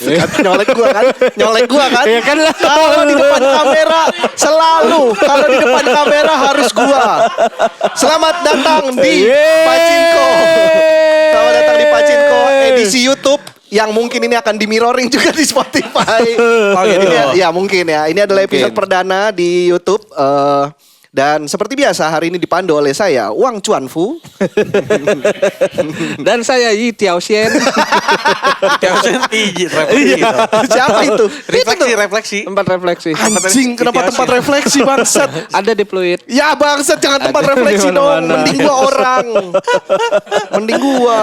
Nyolek gua kan. Iya kan. Kalau di depan kamera kalau di depan kamera harus gua. Selamat datang di Pachinko. Selamat datang di Pachinko edisi YouTube yang mungkin ini akan di mirroring juga di Spotify. Oh gitu. Ya mungkin ya. Ini adalah episode perdana di YouTube. Dan seperti biasa hari ini dipandu oleh saya Wang Chuanfu. Dan saya Yi Tiao Xian. Tiao Xian refleksi. Siapa itu? Refleksi. Tempat refleksi. Anjing, kenapa tempat refleksi bangsat? Ada di Fluid. Ya bangsat, jangan tempat Ada refleksi di dong. mana-mana. Mending gua orang. Mending gua.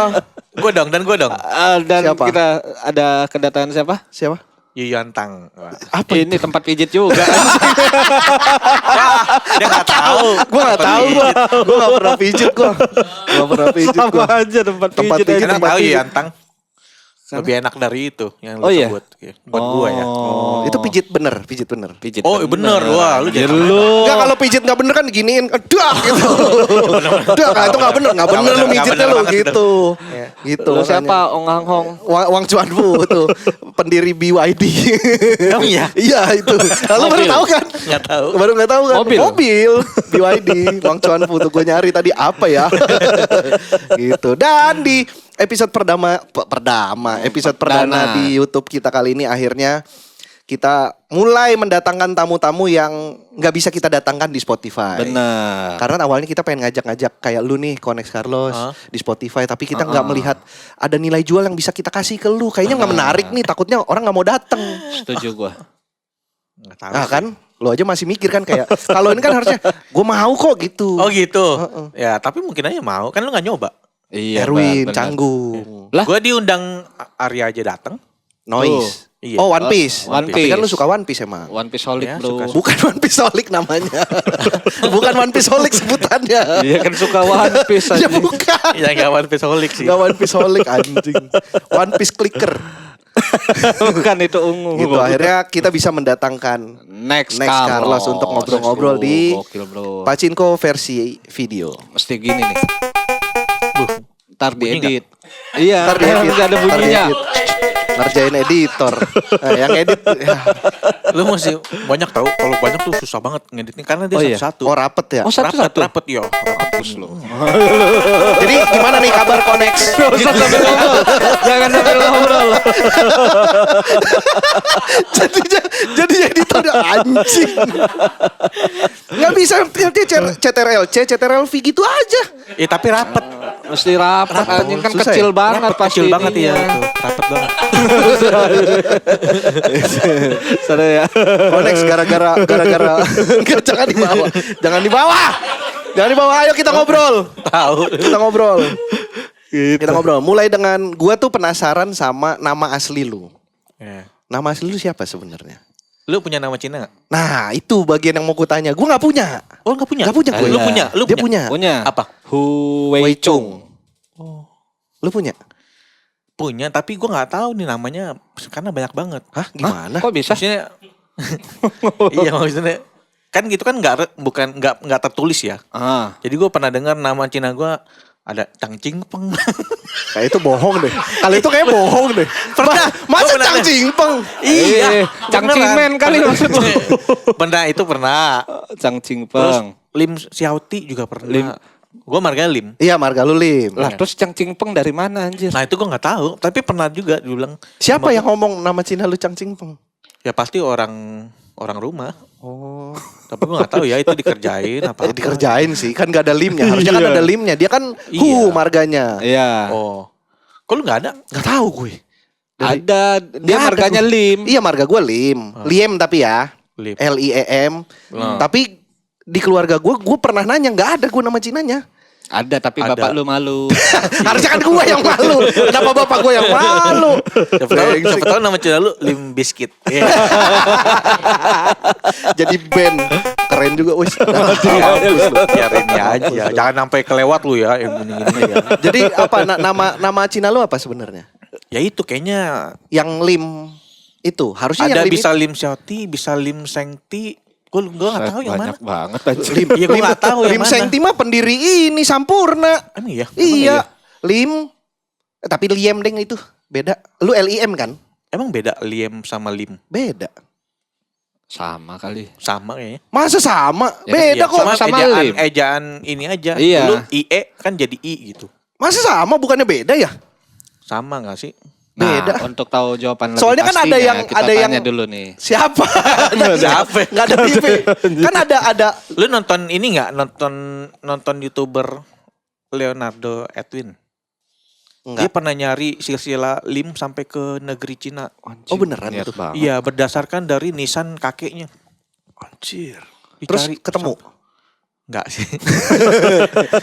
Gue dong. Dan Siapa? kita ada kedatangan siapa? Siapa? Yuyan Tang. Wah. Apa ini tempat pijit juga. Dia nggak tahu. Gua enggak tahu gua. Gua enggak pernah pijit gua. Enggak pernah pijit Sama gua. aja tempat Tempat pijit. pijit. Karena tempat tahu pijit. Yuyan Tang lebih enak dari itu yang lu Oh, iya? sebut. Ya, buat gua ya. Oh, itu pijit bener. Pijit. Oh bener. Wah lu jadi Enggak, kalau pijit enggak bener kan diginiin. Dak gitu. Dak, itu enggak bener. Enggak bener lu mijitnya lu gitu. Gitu. Lu makanya. siapa? Ong Hang Hong. Wang Chuanfu tuh pendiri BYD. Oh, iya? Iya itu. Lalu baru Mobil. tahu kan? Nggak tahu. Baru nggak tahu kan? Mobil. BYD. Wang Chuanfu tuh gue nyari tadi apa ya? Gitu. Dan di episode episode perdana di YouTube kita kali ini akhirnya kita mulai mendatangkan tamu-tamu yang nggak bisa kita datangkan di Spotify. Benar. Karena awalnya kita pengen ngajak-ngajak kayak lu nih, Konex Carlos di Spotify, tapi kita nggak melihat ada nilai jual yang bisa kita kasih ke lu. Kayaknya nggak menarik nih, takutnya orang nggak mau datang. Setuju gua. Nggak tahu. Nah sih. kan, lu aja masih mikir kan kayak kalau ini kan harusnya gue mau kok gitu. Oh gitu. Ya tapi mungkin aja mau. Kan lu nggak nyoba. Iya. Erwin, benar. Canggung, Lah? Gue diundang Arya aja datang. Noise. Iya. Oh One Piece. One Tapi kan lu Piece. suka One Piece emang. One Piece Holic Ya, bro. suka. Bukan One Piece Holic namanya. Bukan One Piece Holic sebutannya. Iya kan suka One Piece Ya aja. bukan. Ya nggak One Piece Holic sih. Gak One Piece Holic anjing. One Piece Clicker. Bukan itu ungu. Gitu akhirnya kita bisa mendatangkan Next Carlos untuk ngobrol-ngobrol di Gokil bro. Pachinko versi video. Mesti gini nih. Ntar Bunyi diedit. Iya. Ntar diedit. Nggak ada Ntar bunyinya. diedit. Ngerjain editor. Nah, yang edit ya. Lu masih banyak tahu. Kalau banyak tuh susah banget ngeditnya karena dia Oh, iya? satu-satu. Oh rapet ya. Oh satu-satu. Rapet yo. Rapet lu. Jadi gimana nih kabar Konex? Nggak usah sambil ngobrol. Jangan sambil ngobrol. jadi editor anjing. Nggak bisa CTRL-V gitu aja. Tapi rapet. Mesti rapat anjing kan Susah kecil ya? banget Rapet pasti kecil banget ya. ininya. Itu. Rapet banget. Sada ya. Konex gara-gara Nggak, jangan dibawa. Jangan dibawa. Ayo kita ngobrol. Tahu. Kita ngobrol. Kita ngobrol. Mulai dengan gua tuh penasaran sama nama asli lu. Ya. Nama asli lu siapa sebenarnya? Lu punya nama Cina nggak? Nah, itu bagian yang mau kutanya. Gua nggak punya. Oh nggak punya. Nggak punya gue. Lu punya. Lu Dia punya. Punya. Apa? Hu Wei Chung. Lu punya? Punya. Tapi gue nggak tahu nih namanya karena banyak banget. Hah? Gimana? Kok bisa? Maksudnya. Iya maksudnya. Kan gitu kan nggak tertulis ya. Ah. Jadi gue pernah dengar nama Cina gue ada Chang Ching Peng. Kayak itu bohong deh. Kalau itu kayak bohong deh. Pernah. Masa Gua pernah Chang deh. Jingpeng? Iya. Chang Chingmen kali maksud lu. Pernah itu pernah. Chang Terus Chingpeng. Lim Xiaoti juga pernah. Lim. Gue marga Lim. Iya, marga lu Lim. Lah terus Chang Chingpeng dari mana anjir? Nah itu gue nggak tahu. Tapi pernah juga dibilang. Siapa yang ngomong nama Cina lu Chang Jingpeng? Ya pasti orang rumah. Oh, Tapi gue nggak tahu ya itu dikerjain apa. dikerjain sih. Kan gak ada limnya. Harusnya kan ada limnya. Dia kan Iya. marganya. Iya. Oh. Kok lu nggak ada? Gak tahu gue. Ada dia Nggak ada marganya gue. Lim. Iya, marga gue Lim. Liem tapi ya. Lim. Liem. Hmm. Tapi di keluarga gue pernah nanya nggak ada gue nama Cinanya. Ada tapi Ada. bapak lu malu. Harusnya kan gue yang malu. Kenapa bapak gue yang malu? Siapa tahu nama Cina lu Lim Biscuit. Iya. Jadi band keren juga wis. Biarin aja. Jangan sampai kelewat lu ya yang gini-gini ya. Jadi apa nama Cina lu apa sebenarnya? Ya itu kayaknya Yang Lim itu harusnya ada yang Lim bisa Lim Xiaoti, bisa Lim Sengti. Gue nggak tahu yang mana. Banyak banget anjir. Lim, Iya, gua nggak tahu yang Lim mana. Sengti mah pendiri ini Sampurna. Emang iya? Iya. Lim. Tapi Liem deng itu beda. Lu LIM kan? Emang beda liem sama lim? Beda. Sama kali. Sama kayaknya. Masa sama? Ya, Beda Iya, kok. sama ejaan, lim. ejaan ini aja. Iya. Lu IE kan jadi I gitu. Masa sama bukannya beda ya? Sama gak sih? Nah, Beda. untuk tahu jawaban lebih Soalnya kan ada pastinya, yang- kita ada tanya yang- dulu nih. Siapa? Siapa? Nggak ada TV. Kan ada. Lu nonton ini nggak? Nonton YouTuber Leonardo Edwin. Dia Enggak. pernah nyari silsilah lim sampai ke negeri Cina. Oh beneran Niat tuh. banget. Iya, berdasarkan dari nisan kakeknya. Anjir. Terus Dicari ketemu. Enggak sih.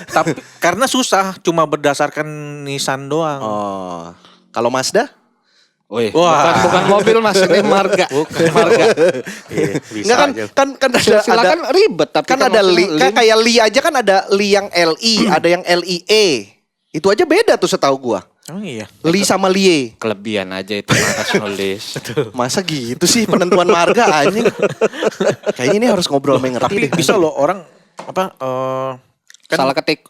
Tapi karena susah, cuma berdasarkan nisan doang. Oh. Kalau Mazda? Wih, Wah. bukan mobil Mas, ini marga. Bukan. Marga. Iya, bisa Enggak kan aja. kan ada Silakan ribet tapi kan ada li, maksudnya kan kayak li aja kan ada li yang LI, ada yang LIE. Itu aja beda tuh setahu gua. Oh iya. Li sama lie. kelebihan aja itu harus nulis. Masa gitu sih penentuan marga anjing. Kayaknya ini harus ngobrol sama yang ngerti Tapi deh. bisa loh orang apa kan Salah ketik.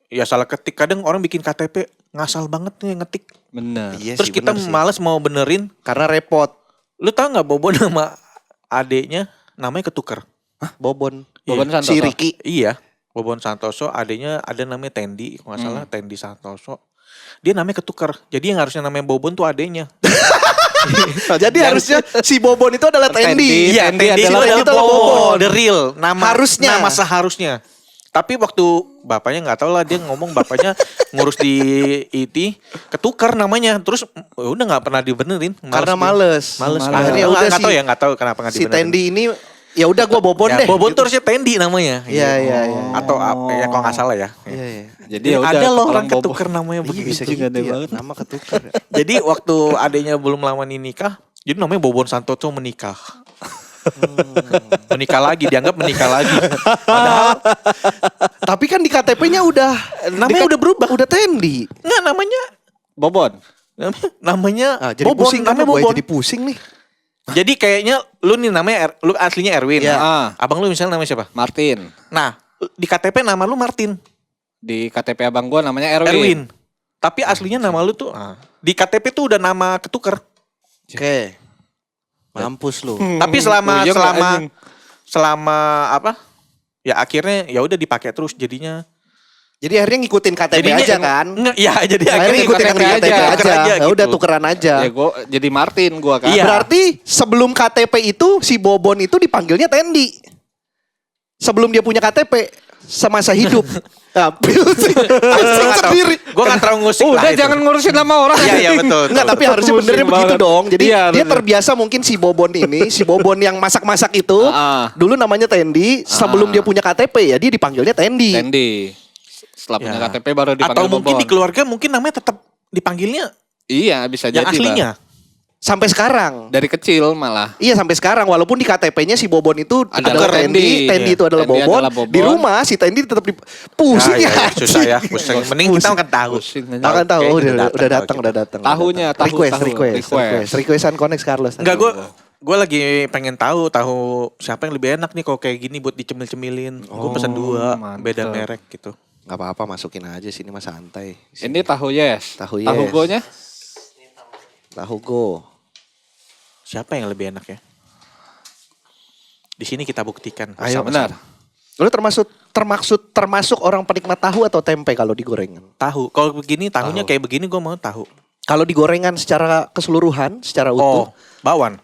ya salah ketik. Kadang orang bikin KTP ngasal banget nih ngetik. Bener. Iya Terus sih, kita bener sih. males mau benerin. Karena repot. Lu tahu nggak Bobo nama adeknya namanya ketuker? Bobon. Bobon Iya. Santoso. Si Ricky. Iya. Bobon Santoso adeknya ada namanya Tendi, kalau nggak salah Tendi Santoso. Dia namanya ketuker. Jadi yang harusnya namanya Bobon tuh adeknya. Jadi harusnya si Bobon itu adalah Tendi. Iya, Tendi Si adalah Tendi itu Bobon. The real nama Harusnya. nama seharusnya. Tapi waktu bapaknya nggak tahu lah, dia ngomong bapaknya ngurus di IT ketukar namanya. Terus udah nggak pernah dibenerin. Karena males. Males. Akhirnya Nggak- udah nggak tahu si, ya, nggak tahu kenapa nggak si dibenerin. Tendi ini ya udah gua Bobon Ya, deh. Bobon gitu. tuh harusnya Tendi namanya. Iya, iya, iya. Atau ya kalau nggak salah ya. Iya, iya. Jadi ya udah ada loh ketulang orang Bobo. ketuker namanya Iya begitu. bisa gitu gede ya. banget. Nama ketukar. ya. Jadi waktu adanya belum lama ini nikah, jadi namanya Bobon Santoso menikah. Menikah lagi, dianggap menikah lagi. Padahal Tapi kan di KTP-nya udah namanya udah berubah. Udah Tendi. Enggak namanya Bobon. namanya Jadi Bobon, pusing kan namanya gua Bobon. jadi pusing nih. Jadi kayaknya lu nih namanya lu aslinya Erwin. Iya. Ah, Abang lu misalnya namanya siapa? Martin. Nah, di KTP nama lu Martin, Di KTP abang gua namanya Erwin. Erwin. Tapi aslinya nama lu tuh di KTP tuh udah nama ketuker. Oke. Mampus lu. Tapi selama Puyeng nggak, anjing? selama apa? Ya akhirnya ya udah dipakai terus jadinya. Jadi akhirnya ngikutin KTP aja kan. Enggak, ya jadi Akhirnya ngikutin yang di KTP aja, aja. tuker aja Ya udah gitu. tukeran aja. Ya gua jadi Martin gua kan. Iya. Berarti sebelum KTP itu si Bobon itu dipanggilnya Tendi. Sebelum dia punya KTP semasa hidup. Nah, pusing sendiri. Gue gak terlalu ngusik Udah lah itu. jangan ngurusin nama orang. Iya iya betul. Enggak, tapi harusnya Pusing benernya begitu banget. dong. Jadi Iya, dia bener. terbiasa mungkin si Bobon ini, si Bobon yang masak-masak itu, Ah. dulu namanya Tendi. Sebelum dia punya KTP ya dia dipanggilnya Tendi. Tendi. Setelah punya Ya. KTP baru dipanggil Atau mungkin Bobon. di keluarga mungkin namanya tetap dipanggilnya Iya, bisa yang jadi. aslinya. Bang. Sampai sekarang. Dari kecil malah. Iya sampai sekarang walaupun di KTP-nya si Bobon itu adalah Adalah Tendi, Tendi. Tendi Iya. itu adalah Tendi Bobon. adalah Bobon. Di rumah si Tendi tetap pusing ya. Susah ya, pusing. Mending kita kan tahu. Pusing aja. Akan tahu Oke, udah datang. Tahunya, tahu, Requestan Konex Carlos. Enggak, gue lagi pengen tahu siapa yang lebih enak nih kalau kayak gini buat dicemil-cemilin. Gue pesan 2 mantap. beda merek gitu. Enggak apa-apa masukin aja sini mah santai. Ini tahu yes. Tahu Tahu yes. gonya? Tahu go. Siapa yang lebih enak ya? Di sini kita buktikan. Ayo, bersama-sama. Benar. Lu termasuk orang penikmat tahu atau tempe kalau digorengan? Tahu. Kalau begini tahunya Tahu. kayak begini gue mau tahu. Kalau digorengan secara keseluruhan, secara Oh, utuh, bakwan.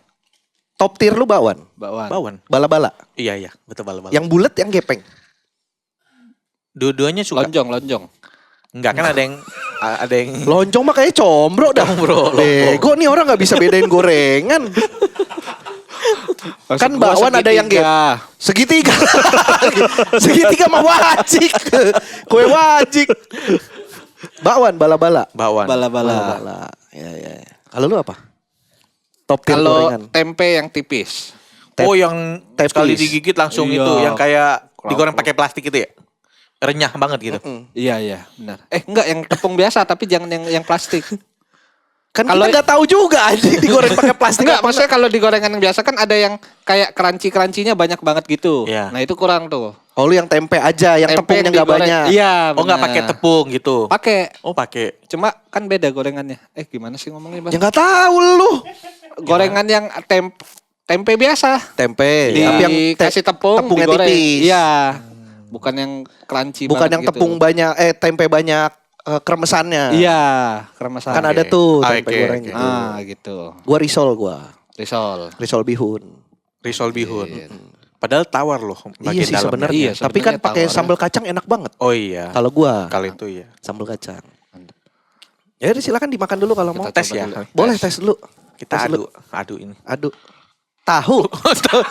top tier lu bakwan, Bakwan. Bakwan. bala-bala. Iya, betul bala-bala. Yang bulat, yang gepeng. Dua-duanya suka. Lonjong. Enggak kan ada yang Lonjong mah kayak combro dah. Combro, Bego nih orang nggak bisa bedain gorengan. Kan Maksud gua bakwan ada yang segitiga. Segitiga. Segitiga mah wajik. Kue wajik. Bakwan, bala-bala. bakwan. Bala-bala. Bala-bala. Ya. Kalau lu apa? Top tier Kalau gorengan. tempe yang tipis. Oh, yang Tepis. sekali digigit langsung Iya. itu, yang kayak Kerapuk. digoreng pakai plastik itu ya. Renyah banget gitu. Iya, benar. Enggak yang tepung biasa tapi jangan yang plastik. Kan Kalau- kita nggak tahu juga anjing digoreng pakai plastik. Enggak, apa maksudnya kalau di gorengan yang biasa kan ada yang kayak crunchy-crunchynya banyak banget gitu. Iya. Nah, itu kurang tuh. Oh lu yang tempe aja, yang Tempe tepungnya nggak digoreng. banyak. Iya, Oh, nggak benar. pakai tepung gitu. Pakai. Oh, pakai. Cuma kan beda gorengannya. Gimana sih ngomongnya, Bang? Ya nggak tahu lu. gorengan yang tempe biasa. Tempe. Di Tapi yang kasih tepung, tepungnya digoreng. tipis. Iya. Bukan yang crunchy Bukan banget yang gitu. tepung banyak tempe banyak kremesannya. Iya, kremesan. Kan ada tuh Oke, tempe goreng oke. gitu. Ah, gitu. Gua risol. Risol. Bihun. Risol bihun. Padahal tawar loh Iya bagian sih dalamnya. sebenarnya. Iya, Tapi kan sebenarnya pakai tawarnya. sambal kacang enak banget. Oh iya. Kalau gua Kali itu ya. sambal kacang. Ya udah silakan dimakan dulu kalau mau. Tes ya. Boleh tes dulu. Kita Tes dulu. adu ini. Aduh. Tahu.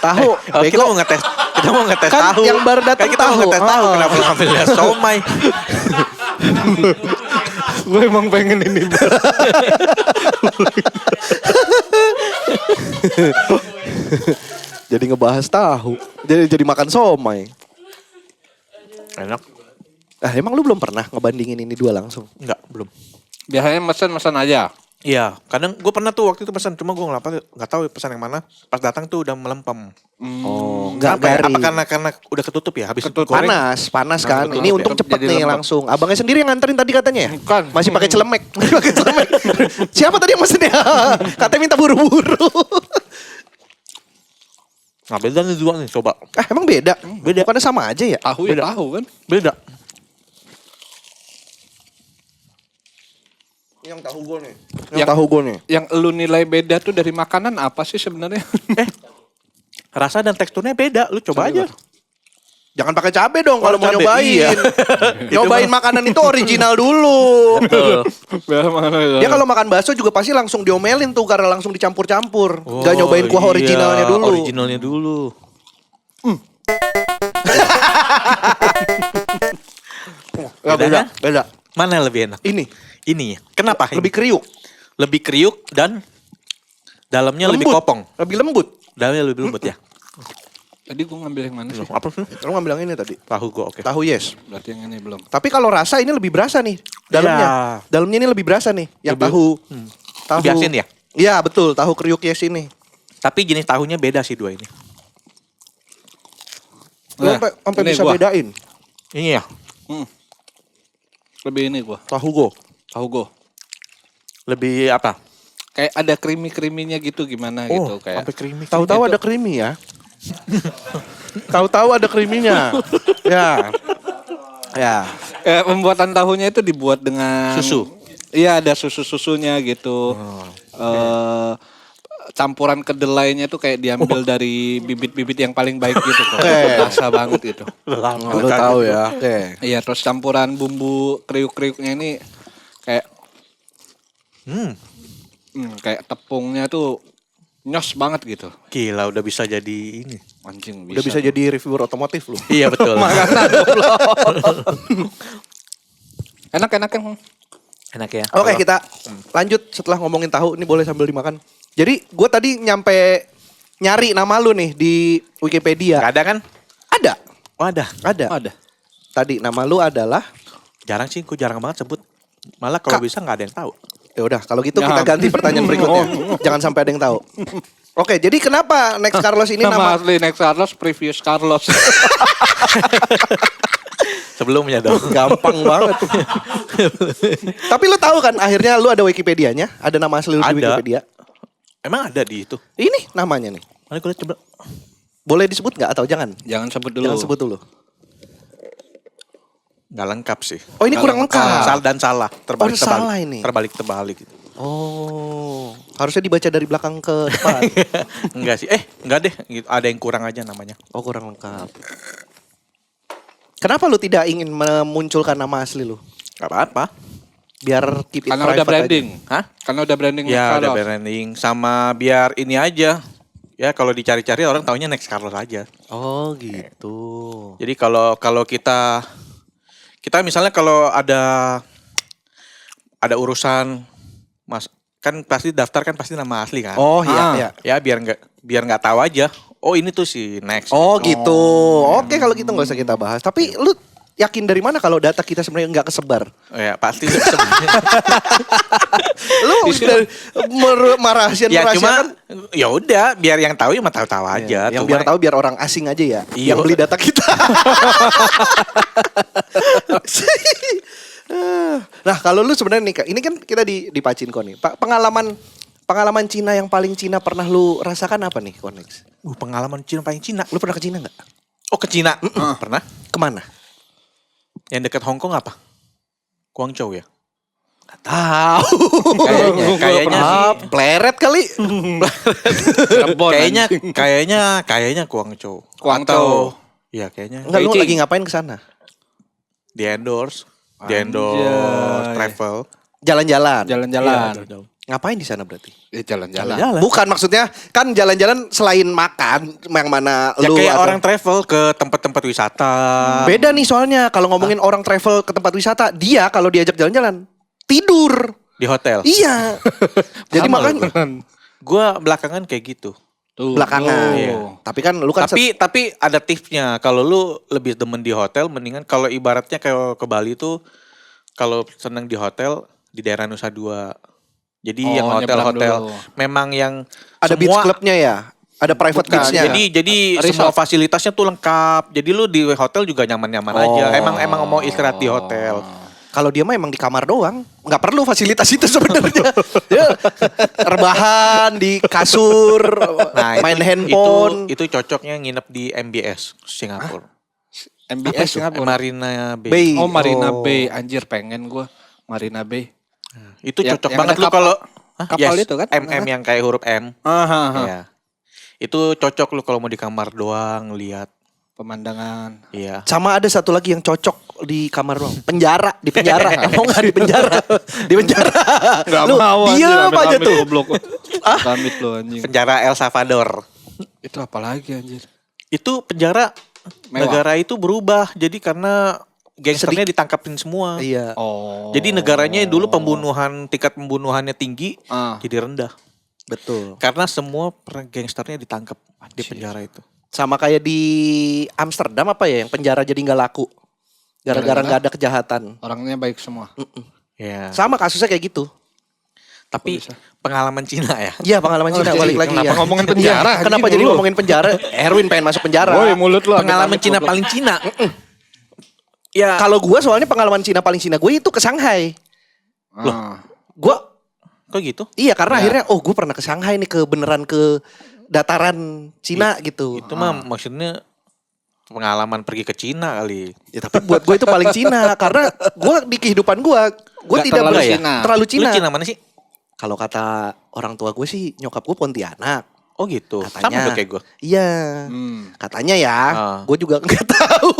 Tahu. Oh, kita mau ngetes Kan tahu. yang baru datang Kan kita mau tahu. ngetes tahu Oh. kenapa ngambilnya somai. Gue emang pengen ini. Jadi ngebahas tahu. Jadi makan somai. Enak. Emang lu belum pernah ngebandingin ini dua langsung? Enggak, belum. Biasanya mesen aja. Iya, kadang gue pernah tuh waktu itu pesan, cuma gue nggak tahu pesan yang mana. Pas datang tuh udah melempem. Oh, enggak Kenapa ya? garing. Apa karena udah ketutup ya? Habis Ketutup. goreng. Panas kan. Nah, Ini betul, untung ya. cepet Jadi nih lembab. langsung. Abangnya sendiri yang nganterin tadi katanya ya? Bukan. Masih pakai celemek. Pakai celemek. Siapa tadi yang mesennya? Katanya minta buru-buru. Nah beda nih dua nih, coba. Emang beda? Beda. Bukannya sama aja ya? Tahu ya tahu kan. Beda. Yang tahu gue nih. Yang- tahu gue nih. Yang lu nilai beda tuh dari makanan apa sih sebenarnya? Rasa dan teksturnya beda, lu coba aja. Jangan pakai cabe dong kalau mau cabe, nyobain. iya. Nyobain makanan itu original dulu. Dia kalau makan bakso juga pasti langsung diomelin tuh karena langsung dicampur-campur. Gak nyobain kuah iya, originalnya dulu. Originalnya dulu. Gak Beda beda. Mana yang lebih enak? Ini Ini ya. Kenapa? lebih kriuk, Lebih kriuk dan dalamnya lebih lembut. kopong. Lebih lembut. Dalamnya lebih lembut ya. Tadi gue ngambil yang mana sih? Apa sih? Lu ngambil yang ini tadi. Tahu gue oke. Tahu yes. Berarti yang ini belum. Tapi kalau rasa ini lebih berasa nih dalamnya. Ya. Dalamnya ini lebih berasa nih. Yang Lebih- tahu. Tahu. Lebih asin ya? Iya betul. Tahu kriuk yes ini. Tapi jenis tahunya beda sih dua ini. Lu Nah, sampai ini bisa gua. bedain. Ini ya. Lebih ini gua. Tahu go. Tahu gue. Lebih apa? Kayak ada krimi-kriminya gitu gimana gitu kayak. sampai creamy. Tahu-tahu ada creamy ya. Tahu-tahu ada creaminya. Ya. Ya. Pembuatan tahunya itu dibuat dengan Susu? Iya ada susu-susunya gitu. Campuran kedelainya tuh kayak diambil dari bibit-bibit yang paling baik gitu kok. Rasa banget gitu. Lu tahu ya. Oke. Iya terus campuran bumbu kriuk-kriuknya ini kayak kayak tepungnya tuh nyos banget gitu. Gila udah bisa jadi ini. Anjing Udah bisa jadi reviewer otomotif lu. Iya betul. Enak-enak kan. Enak ya. Oke, kita lanjut setelah ngomongin tahu. Ini boleh sambil dimakan. Jadi gue tadi nyampe nyari nama lu nih di Wikipedia. Gak ada kan? Ada. Oh ada. Ada. Ada. Tadi nama lu adalah. Jarang sih, gue jarang banget sebut. Malah kalau Kak. bisa nggak ada yang tahu. Ya udah, kalau gitu Ya. kita ganti pertanyaan berikutnya. Jangan sampai ada yang tahu. Oke, jadi kenapa Next Carlos ini Nama nama asli Next Carlos, previous Carlos. Sebelumnya dong. gampang banget. Tapi lu tahu kan akhirnya lu ada Wikipedianya, ada nama asli lu di Ada. Wikipedia. Emang ada di itu? Ini namanya nih. Mana gue liat coba. Boleh disebut nggak atau jangan? Jangan sebut dulu. Jangan sebut dulu. Nggak lengkap sih. Oh, ini Nggak kurang lengkap. lengkap. Salah dan salah. Terbalik Oh, salah ini. Terbalik gitu. Oh, harusnya dibaca dari belakang ke depan. Enggak sih. Enggak deh. Gitu. Ada yang kurang aja namanya. Oh, kurang lengkap. Kenapa lu tidak ingin memunculkan nama asli lu? Gak apa-apa. Biar keep it Karena private udah branding. aja. Hah? Karena udah branding Next Ya udah Carlos. branding. Sama biar ini aja. Ya kalau dicari-cari orang taunya Next Carlos aja. Oh, gitu. Jadi kalau kita misalnya kalau ada urusan mas kan pasti daftar kan pasti nama asli kan. Oh, iya, iya. Ya biar nggak tahu aja. Oh ini tuh si Next. Oh, gitu. Oke, kalau gitu nggak usah kita bahas. Tapi lu yakin dari mana kalau data kita sebenarnya nggak kesebar? Ya pasti sebenarnya. Lu merahasiakan Ya cuma ya udah biar yang tahu ya mah tahu-tahu aja. yang Cuma- biar tahu biar orang asing aja ya Iya. yang beli data kita. Nah, kalau lu sebenarnya nih Kak, ini kan kita di Pacinko nih. Pak, pengalaman Pengalaman Cina yang paling Cina pernah lu rasakan apa nih, Konex? Pengalaman Cina paling Cina. Lu pernah ke Cina nggak? Oh ke Cina? Pernah. Kemana? Yang dekat Hong Kong apa? Guangzhou ya? Gak tahu. Kayaknya sih. Pleret kali. Kayaknya Guangzhou. Guangzhou. Atau ya kayaknya. Enggak, lu Beijing. lagi ngapain ke sana? Di endorse Anjay. travel. Jalan-jalan. Jalan-jalan. Iya, Ngapain di sana berarti? Jalan-jalan. Bukan, maksudnya kan jalan-jalan selain makan yang mana Ya lu kayak atau- orang travel ke tempat-tempat wisata. Beda nih soalnya kalau ngomongin orang travel ke tempat wisata, dia kalau diajak jalan-jalan tidur. Di hotel. Iya. Jadi Sama makanya Gue belakangan kayak gitu. Tuh, belakangan. Iya. Tapi kan lu kan Tapi ada tipsnya. Kalau lu lebih demen di hotel, mendingan kalau ibaratnya kayak ke Bali tuh, kalau seneng di hotel di daerah Nusa Dua. Jadi Oh, yang nyebrang hotel-hotel dulu. memang yang ada beach clubnya ya, ada private Bukan, beachnya. Jadi Resort. semua fasilitasnya tuh lengkap. Jadi lu di hotel juga nyaman-nyaman aja. Oh. Emang mau istirahat di hotel. Kalau dia mah emang di kamar doang, nggak perlu fasilitas itu sebenarnya. Ya, rebahan di kasur, main handphone. Itu cocoknya nginep di MBS Singapura. MBS Singapura. Marina Bay. Bay. Oh, Marina Oh. Bay. Anjir, pengen gue Marina Bay. Itu Yang- cocok yang banget ada lu kapal- kalau kapal itu kan? MM yang kayak huruf M. Aha. Ya. Itu cocok lu kalau mau di kamar doang lihat. Pemandangan. Iya. Sama ada satu lagi yang cocok di kamar doang. Penjara, di penjara. Mau nggak di penjara? Di penjara. Lu diam aja tuh. Damit lu anjing. Penjara El Salvador. Itu apa lagi anjir? Itu penjara Mewah. negara itu berubah. Jadi karena gangsternya ditangkapin semua. Iya. Oh. Jadi negaranya dulu tingkat pembunuhannya tinggi, Ah. jadi rendah. Betul. Karena semua gangsternya ditangkap di penjara itu. Sama kayak di Amsterdam apa ya, yang penjara jadi nggak laku. Gara-gara nggak ada kejahatan. Orangnya baik semua. Ya. Sama kasusnya kayak gitu. Tapi pengalaman Cina ya. Iya, pengalaman Cina balik lagi kenapa ya. ngomongin penjara, Iya, kenapa anjing, jadi lu? ngomongin penjara? Erwin pengen masuk penjara. Woi, mulut lu. Pengalaman Cina paling Cina. Ya. Kalau gue soalnya pengalaman Cina paling Cina gue itu ke Shanghai. Loh. Gue Kok gitu? iya karena akhirnya gue pernah ke Shanghai nih, beneran ke dataran Cina gitu. Itu mah maksudnya pengalaman pergi ke Cina kali. Ya tapi buat gue itu paling Cina karena gue di kehidupan gue Nggak tidak terlalu ber- Cina. terlalu Lu Cina. Cina mana sih? Kalau kata orang tua gue sih nyokap gue Pontianak. Oh gitu. Katanya. Sama tuh kayak gue. Iya. Katanya ya, gue juga nggak tahu.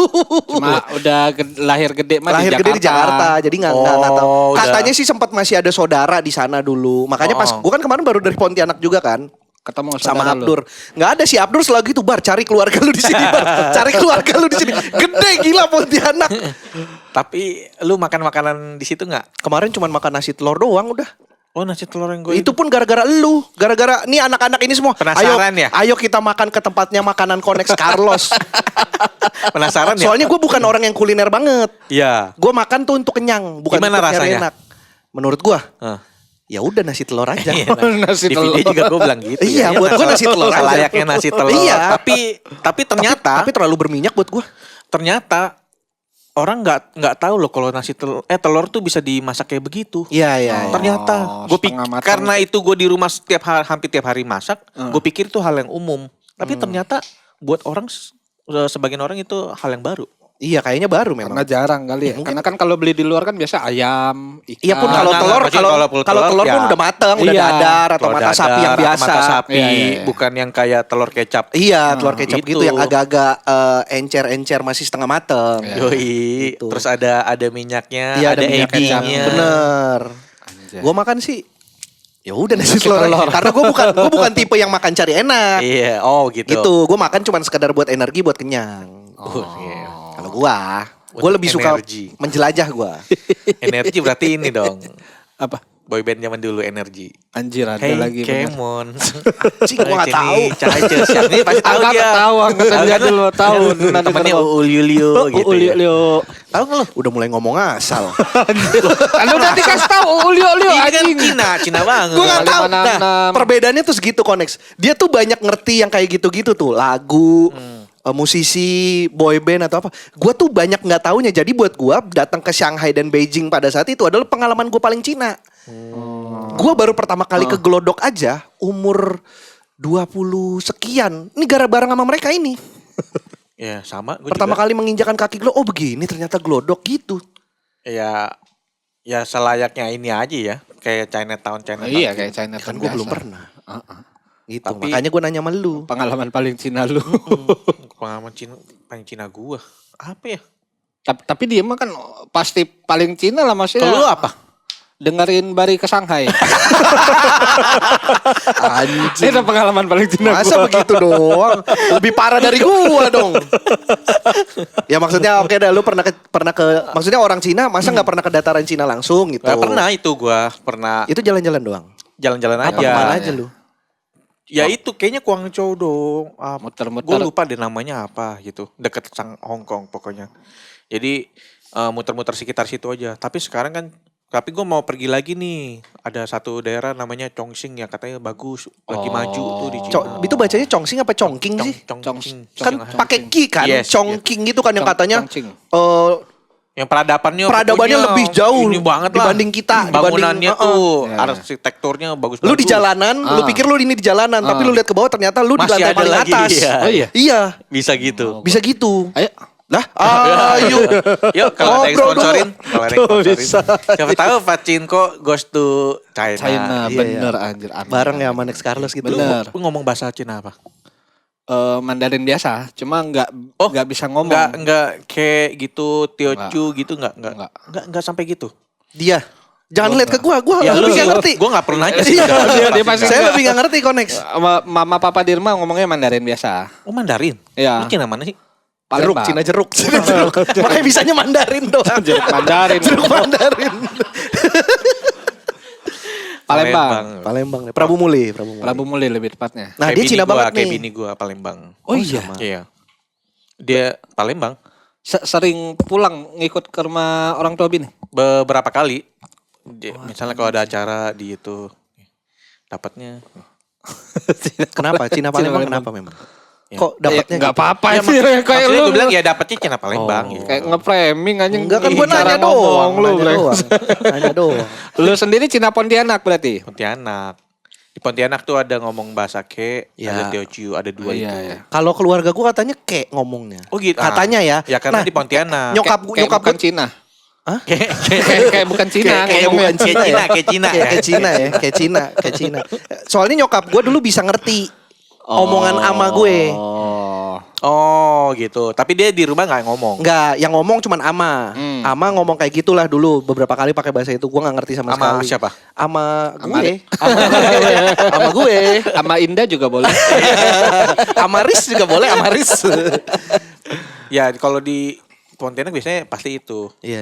Cuma udah lahir gede mah Lahir gede di Jakarta, jadi nggak tahu. Oh, udah. Katanya sih sempat masih ada saudara di sana dulu. Makanya pas gue kan kemarin baru dari Pontianak juga kan. Ketemu Sama saudara lu. Abdur. Nggak ada si Abdur selalu gitu, Bar, cari keluarga lu di sini, Bar. Cari keluarga lu di sini. Gede gila Pontianak. Tapi lu makan makanan di situ nggak? Kemarin cuma makan nasi telur doang udah. Oh nasi telur yang gue Itu pun gara-gara lu. Gara-gara nih anak-anak ini semua. Penasaran ayo, ya? Ayo kita makan ke tempatnya makanan Konex Carlos. penasaran ya? Soalnya gue bukan orang yang kuliner banget. Iya. Gue makan tuh untuk kenyang, bukan Gimana untuk nyari rasanya? enak. Menurut gue, Hah. ya udah nasi telur aja. Iya, Nasi di telur. video juga gue bilang gitu. Iya, ya. buat gue nasi telur aja. Selayaknya nasi telur. Iya. Tapi ternyata Tapi terlalu berminyak buat gue. ternyata orang nggak tahu loh kalau nasi telur tuh bisa dimasak kayak begitu. Iya, iya. Oh. Ternyata gue setengah matang. karena itu gue di rumah hampir tiap hari masak, gue pikir itu hal yang umum. Tapi ternyata buat orang sebagian orang itu hal yang baru. Iya, kayaknya baru memang. Karena jarang kali ya. Karena kan kalau beli di luar kan biasa ayam, ikan. Iya pun kalau Nggak, telur maksudnya kalau telur ya. pun udah mateng, udah Iya. dadar atau Telur mata sapi dadar yang atau biasa. Mata sapi, Iya, iya. bukan yang kayak telur kecap. Iya, telur kecap gitu itu. yang agak-agak encer-encer masih setengah mateng. Iya. Yoi. Gitu. Terus ada minyaknya, Iya, ada minyak kecap. eggnya. Bener. Anjay. Gue makan sih ya udah nasi telur. aja. Karena gue bukan tipe yang makan cari enak. Iya, oh gitu. Gitu, gue makan cuma sekedar buat energi, buat kenyang. Iya. Kalau gue Buat lebih suka energi. menjelajah gue. Energi berarti ini dong. Apa? Boyband zaman dulu energi. Anjir ada Hey lagi bener. Kemon. Cing, gue gak tahu. Ini pasti tahu Agak dia. tahu, angkatan Tahu jadul lo, tahu. Nanti Temennya terus. Uul Yulio gitu. ya. Lio. Tahu nggak lo? Udah mulai ngomong asal. Anu udah dikasih tahu Lio Ini kan anjing. Cina banget. Gue gak tahu. 566. Nah, perbedaannya tuh segitu Konex. Dia tuh banyak ngerti yang kayak gitu-gitu tuh. Lagu, musisi boyband atau apa. Gue tuh banyak nggak taunya. Jadi buat gue datang ke Shanghai dan Beijing pada saat itu adalah pengalaman gue paling Cina. Gue baru pertama kali ke Glodok aja umur 20 sekian. Ini gara-gara sama mereka ini. Ya sama. Gua Pertama juga. kali menginjakan kaki Glodok, oh begini ternyata Glodok gitu. Ya selayaknya ini aja ya. Kayak Chinatown. Iya kayak China Kan gue belum pernah. Gitu. Tapi- Makanya gue nanya sama lu. Pengalaman paling Cina lu. Pengalaman Cina gua. Apa ya? Tapi dia mah kan pasti paling Cina lah maksudnya. Kalau lu apa? Dengerin Bari ke Shanghai. Anjing. Itu pengalaman paling Cina Masa gua. begitu doang? Lebih parah dari gua dong. Ya maksudnya oke dah lu pernah ke maksudnya orang Cina masa nggak pernah ke dataran Cina langsung gitu. Gak pernah itu gua. Pernah Itu jalan-jalan doang. jalan-jalan Apa aja. kemana aja lu? Ya itu kayaknya Guangzhou dong. Muter-muter. Gue lupa deh namanya apa gitu. Deket Hong Kong pokoknya. Jadi muter-muter sekitar situ aja. Tapi gue mau pergi lagi nih. Ada satu daerah namanya Chongqing ya katanya bagus. Lagi maju tuh di Cina. Itu bacanya Chongqing apa Chongqing sih? Chongqing. Kan pakai ki kan? Yes, Chongqing itu kan yang katanya Chongqing. Yang peradabannya peradabannya pokoknya lebih jauh ini banget lah. dibanding kita, Bangunannya dibanding- tuh Ya. arsitekturnya bagus-bagus. lu di jalanan, lu pikir lu ini di jalanan, tapi lu lihat ke bawah ternyata lu di Masih lantai ada paling lagi, atas. iya. Oh iya. Iya, Bisa gitu. bisa gitu. Ayo. Lah, ayo. Yuk kalau ada yang Ngobrol dulu. sponsorin, kalau ada yang Tuh, sponsorin. bisa. Siapa tahu Pacinko goes to China. China Iya, bener anjir. Amin. Bareng ya sama Nex Carlos gitu. Bener. Lu ngomong bahasa Cina apa? Mandarin biasa, cuma nggak bisa ngomong. Enggak kayak gitu Teochew gitu enggak sampai gitu. Dia. Jangan lihat ke gua Ya, lebih nggak ngerti. Gua enggak pernah nanya sih. Iya, dia pasti saya nggak. lebih nggak ngerti Konex. Mama Papa Dirma ngomongnya Mandarin biasa. Oh, Mandarin. Iya. Lu Cina mana sih? Jeruk, Palembang. Cina jeruk. Cina jeruk. Makanya bisanya Mandarin doang. Jeruk Mandarin. Jeruk Mandarin. Palembang. Palembang. Prabu Muli. Prabu Muli lebih tepatnya. Nah, Kayak dia bini Cina gua, banget kayak nih. bini gua Palembang. Oh iya. Iya. Dia Palembang Sering pulang ngikut ke rumah orang tua bini. beberapa kali. Misalnya kalau ada acara di itu dapatnya Kenapa? Cina Palembang Palembang. kenapa memang? Ya. Kok dapatnya Nggak gitu? apa-apa Ya, sih. Kayak maksudnya lu gue bilang ya dapatnya Cina Palembang gitu. kayak nge-framing aja. Enggak kan gua Cara nanya ngomong doang. lu. Nanya doang. Nanya doang. Lu sendiri Cina Pontianak berarti? Pontianak. Di Pontianak tuh ada ngomong bahasa Ke, Ya. ada Teochew, ada dua itu. Iya. Kalau keluarga gua katanya kek ngomongnya. Oh gitu. Katanya ya. Ya karena Nah, di Pontianak. Nyokap Kayak nyokap bukan gua Cina. Hah? Kayak bukan Cina. Kayak ngomongnya. bukan Cina ya. Kayak Cina. Kayak Cina ya, kayak Cina. Soalnya nyokap gue dulu bisa ngerti omongan ama gue. Oh gitu. Tapi dia di rumah nggak ngomong. Enggak, yang ngomong cuman ama. Ama ngomong kayak gitulah dulu beberapa kali pakai bahasa itu. Gue nggak ngerti sama Sama sekali. siapa? Ama Ama gue. Ama gue. Sama Indah juga boleh. Amaris juga boleh, Amaris. Ya kalau di Pontianak biasanya pasti itu. Iya.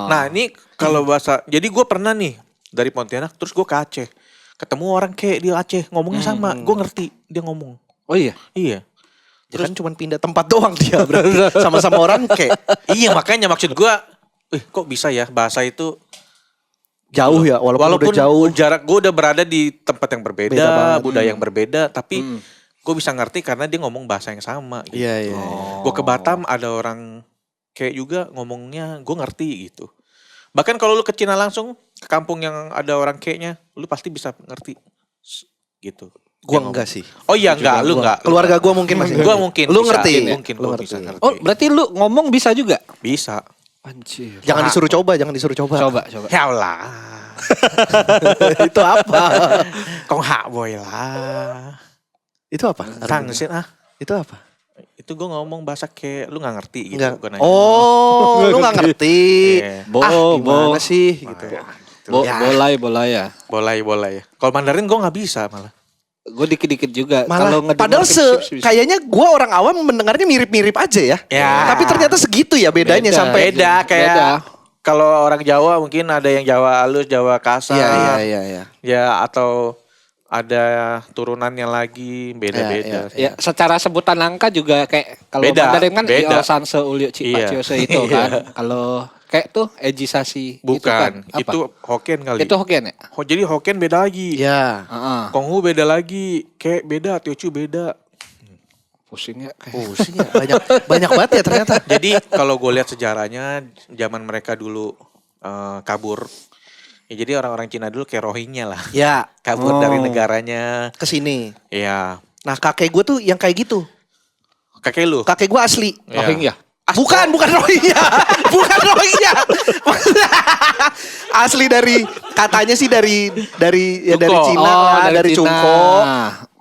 Nah ini kalau bahasa. Jadi gue pernah nih dari Pontianak terus gue ke Aceh. Ketemu orang kayak di Aceh ngomongnya sama. Gue ngerti dia ngomong. Oh iya. Iya. Ya kan cuman pindah tempat doang dia berarti. Sama-sama orang kayak Iya makanya maksud gue. Kok bisa ya bahasa itu. jauh ya, walaupun udah jauh. jarak gue udah berada di tempat yang Beda berbeda, banget. budaya yang berbeda, tapi gue bisa ngerti karena dia ngomong bahasa yang sama. Gitu. Iya, iya. Gue ke Batam ada orang kayak juga ngomongnya, gue ngerti gitu. Bahkan kalau lu ke Cina langsung ke kampung yang ada orang kayaknya, lu pasti bisa ngerti gitu. Gua Dia enggak ngomong. sih. Oh iya enggak, lu enggak. Keluarga gua mungkin masih. Gue mungkin. Lu bisa. ngerti? Mungkin Lu gue ngerti. bisa ngerti. Oh berarti lu ngomong bisa juga? Bisa. Anjir. Jangan disuruh coba, jangan disuruh coba. Coba. Ya Allah. Itu apa? Kong hak boy lah. Itu apa? Tangsin ah. Itu apa? Itu gue ngomong bahasa kayak lu gak ngerti gitu. Enggak. Gua nanya. Oh, lu nggak ngerti. Iya. Gimana sih gitu. Ya. Boleh ya. Boleh. Kalau Mandarin gue nggak bisa malah. Gue dikit-dikit juga. Malah Kalau ngedengar padahal tips-tips bisa. kayaknya gua orang awam mendengarnya mirip-mirip aja ya. Ya. Tapi ternyata segitu ya bedanya Beda. sampai Beda kayak Beda. kalau orang Jawa mungkin ada yang Jawa halus, Jawa kasar. Iya. Ya atau ada turunannya lagi beda-beda. Ya, secara sebutan angka juga kayak kalau Beda, Mandarin kan beda. Io Sanse Ulio Cipa Iya. Ciose itu kan. Kalau kayak tuh ejisasi Bukan, itu kan. Apa? itu Hokkien kali. Itu Hokkien ya? Jadi Hokkien beda lagi. Iya. Heeh. Konghu beda lagi, kayak beda, Teochew beda. Pusing ya kayak. Pusing ya, banyak banget ya ternyata. Jadi kalau gue lihat sejarahnya zaman mereka dulu kabur. Ya jadi orang-orang Cina dulu kayak Rohingya lah. Ya, Kabur dari negaranya. ke sini. Iya. Nah, kakek gue tuh yang kayak gitu. Kakek lu. Kakek gue asli. Iya. Rohingya. Bukan Rohingya. Bukan Rohingya. Asli katanya sih dari Cungko. Cina Oh, lah, dari dari Cina. Cungko.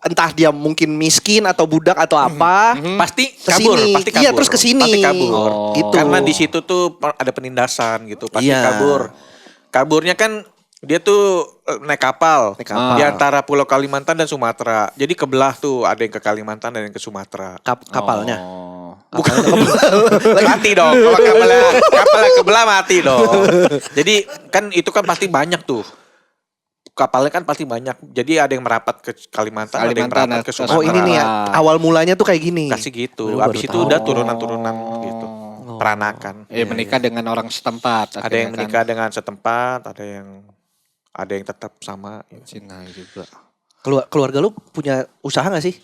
Entah dia mungkin miskin atau budak atau apa. Pasti Kesini. kabur, pasti kabur. Iya, terus kesini. Pasti kabur. Gitu. Karena di situ tuh ada penindasan gitu, pasti Iya. kabur. Kaburnya kan dia tuh naik kapal. Naik kapal. Di antara Pulau Kalimantan dan Sumatera. Jadi kebelah tuh, ada yang ke Kalimantan dan yang ke Sumatera. Kapalnya. Oh. Bukan. Mati dong. Kalau kapalnya kebelah mati dong. Jadi kan itu kan pasti banyak tuh. Kapalnya kan pasti banyak. Jadi ada yang merapat ke Kalimantan, ada yang Kalimantan, merapat ke ke Sumatera. Oh, ini nih ya, awal mulanya tuh kayak gini. Kasih gitu. Baru Abis itu tahu. udah turunan-turunan gitu. Peranakan. Menikah dengan orang setempat. Ada akhirnya yang kan. menikah dengan setempat, ada yang tetap sama. Cina juga. Keluarga lu punya usaha gak sih?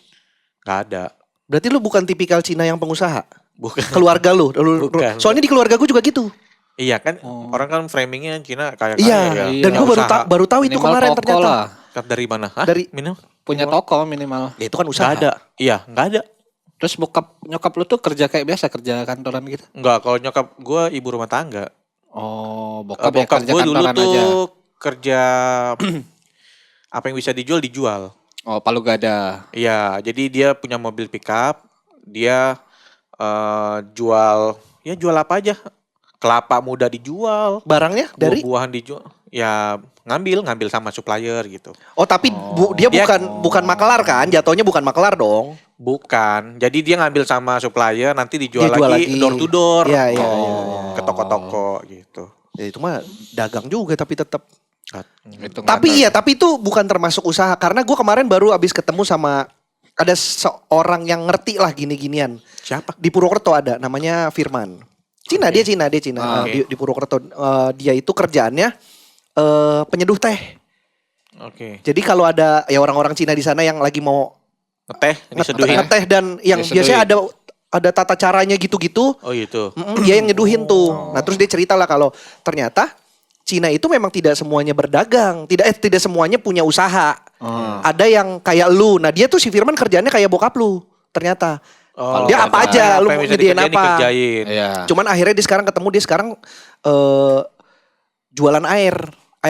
Gak ada. Berarti lu bukan tipikal Cina yang pengusaha? Bukan. Keluarga lu? Bukan. Soalnya di keluarga gue juga gitu. Iya kan, orang kan framingnya Cina kayak Iya, iya. dan gue baru tahu itu Minimal kemarin toko ternyata. lah. Dari mana? Hah? Dari- Minum? Punya toko minimal. Ya itu kan usaha. Gak ada. Iya, gak ada. Terus nyokap lu tuh kerja kayak biasa, kerja kantoran gitu? Enggak, kalau nyokap gue ibu rumah tangga. Oh, bokap ya Bokap kerja gue dulu kantoran tuh aja. kerja apa yang bisa dijual. Oh, Palu Gada. Iya, jadi dia punya mobil pickup, dia jual apa aja. Kelapa muda dijual, Barangnya dari? buah-buahan dijual. Ya ngambil sama supplier gitu. Oh tapi dia bukan makelar kan? Jatuhnya bukan makelar dong. Bukan. Jadi dia ngambil sama supplier, nanti dijual Dia jual lagi lagi. door to door. Iya, iya, Oh, iya. ke toko-toko gitu. Ya itu mah dagang juga tapi tetap. Itu Tapi itu bukan termasuk usaha karena gue kemarin baru abis ketemu sama ada seorang yang ngerti lah gini-ginian. Siapa? Di Purwokerto ada namanya Firman. Cina. Dia Cina. Oke. Di Purwokerto dia itu kerjaannya penyeduh teh. Oke. Jadi kalau ada ya orang-orang Cina di sana yang lagi mau Ngeteh, diseduhin. ngeteh dan yang Diseduhin. biasanya ada tata caranya gitu-gitu. Oh gitu. Dia yang nyeduhin tuh. Nah terus dia cerita lah kalau ternyata Cina itu memang tidak semuanya berdagang, tidak semuanya punya usaha. Ada yang kayak lu. Nah dia tuh si Firman kerjaannya kayak bokap lu ternyata. Oh, Dia apa aja, lu yang mau bisa nyediain dikerjain, apa? dikerjain. Iya. Cuman akhirnya dia sekarang jualan air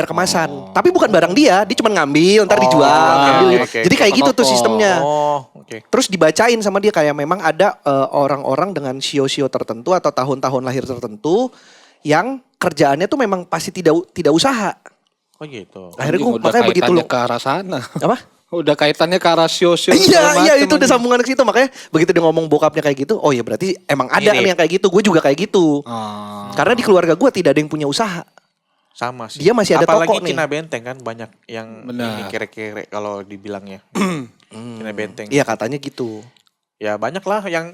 kemasan. Tapi bukan barang dia cuma ngambil, ntar dijual, oke, ngambil. oke. Jadi kayak gitu tuh Toko-toko. sistemnya. Oh, oke. Terus dibacain sama dia kayak memang ada orang-orang dengan sio-sio tertentu atau tahun-tahun lahir tertentu yang kerjaannya tuh memang pasti tidak usaha. Oh gitu. Akhirnya Anjing, gue udah makanya begitu kaitannya lu. ke arah sana. Apa? Udah kaitannya ke arah sio-sio. Iya itu udah sambungan ke situ makanya begitu dia ngomong bokapnya kayak gitu, oh ya berarti emang ada Ini. nih yang kayak gitu, gue juga kayak gitu. Oh. Karena di keluarga gue tidak ada yang punya usaha. Sama sih. Dia masih ada Apalagi toko nih. Cina Benteng kan banyak yang Benar. ini kere-kere kalau dibilangnya. Cina Benteng. Iya katanya gitu. Ya banyak lah yang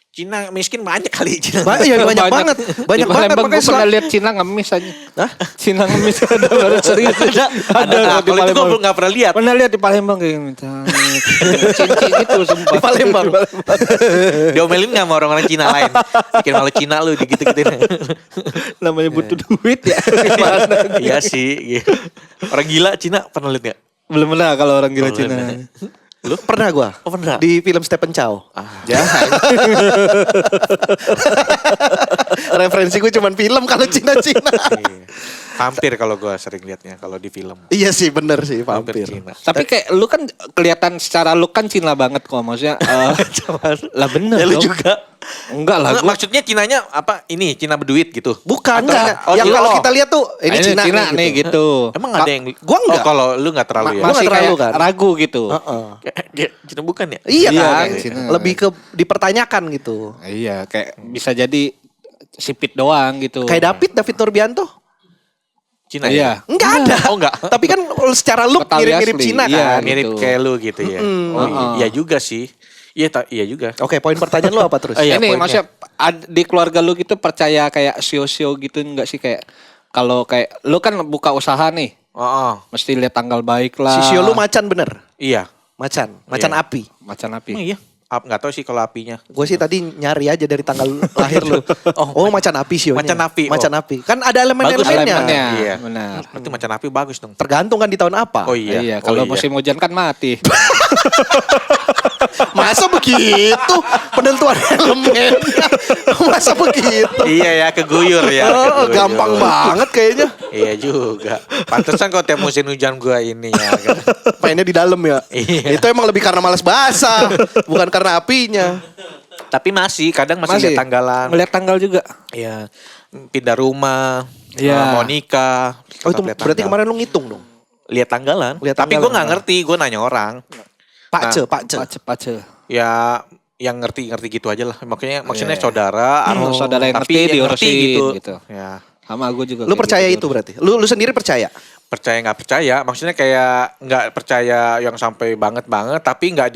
Cina miskin banyak kali Cina. Banyak banget, banyak Di banget. Palembang Makanya gue pernah lihat Cina ngemis aja. Hah? Cina ngemis ada baru serius. Ada. di Kalau itu Palembang. gue nggak pernah lihat. Pernah lihat di Palembang kayak minta cincin gitu sumpah. di Palembang. Diomelin nggak sama orang-orang Cina lain. Bikin malu Cina lu digitu-gituin. Namanya butuh duit ya. Iya sih. Gitu. Orang gila Cina pernah lihat nggak? Belum pernah kalau orang gila Belum Cina. pernah. Lu pernah gue? Oh pernah. Di film Stephen Chow. Jangan. Referensi gue cuman film kalau Cina-Cina. Iya. Hampir kalau gue sering liatnya kalau di film. Iya sih bener sih Hampir vampir. Cina. Tapi kayak lu kan kelihatan secara look kan Cina banget kok maksudnya. Lah bener Ya lu dong. juga. Enggak lah Nggak, gua. maksudnya Cinanya apa? Ini Cina berduit gitu. Bukan, Atau- Cina. oh, Yang Cina. kalau kita lihat tuh ini Cina, nih gitu. Emang ada yang Gua enggak. Oh, kalau lu enggak terlalu ya. Gua Masih nggak terlalu kayak kan. ragu gitu. Heeh. Cina bukan ya? Iya Iya, kan, kayak Cina. lebih ke dipertanyakan gitu. Iya, kayak bisa jadi sipit doang gitu. Kayak David Nurbianto. Cina Iya. ya? Enggak ada. Oh enggak. Tapi kan secara look Betawi mirip-mirip asli. Cina Iya, kan. Mirip gitu. kayak lu gitu ya. Oh iya juga sih. Iya juga. Oke, poin pertanyaan lu apa terus? Oh, iya, Ini poinnya. maksudnya di keluarga lu gitu percaya kayak sio-sio gitu enggak sih kayak kalau kayak lu kan buka usaha nih, Oh, mesti lihat tanggal baik lah. Si Sio lu macan bener? iya. Macan Iya. api. Macan api. Emang iya. nggak tahu sih kalau apinya. Gue sih tadi nyari aja dari tanggal lahir lu. Oh, macan api sih. Macan api, Macan api. Kan ada elemen-elemennya. Elemennya. Iya. Benar. Berarti macan api bagus dong. Tergantung kan di tahun apa. Oh iya. Iya, Oh kalau iya. musim hujan kan mati. Masa begitu penentuan elemennya? Masa begitu? Iya ya, keguyur ya. Oh, keguyur. gampang banget kayaknya. Iya juga. Pantesan kalau tiap musim hujan gua ini ya. Kan. Mainnya di dalam ya. Iya. Itu emang lebih karena malas basah, bukan karena apinya. Tapi kadang masih lihat tanggalan. Melihat tanggal juga. Iya. Pindah rumah. Iya. Mau nikah. Oh itu tetap lihat berarti tanggal. kemarin lu ngitung dong. Lihat tanggalan. Lihat Tapi tanggalan. gue nggak ngerti. Gue nanya orang. Pak Ce. Pace. Ya yang ngerti gitu aja lah. Maksudnya saudara atau Saudara yang tapi ngerti yang diurusin gitu. Ya. Sama gue juga. Lu kayak percaya gitu. itu berarti? Lu sendiri percaya? Percaya nggak percaya, maksudnya kayak nggak percaya yang sampai banget tapi nggak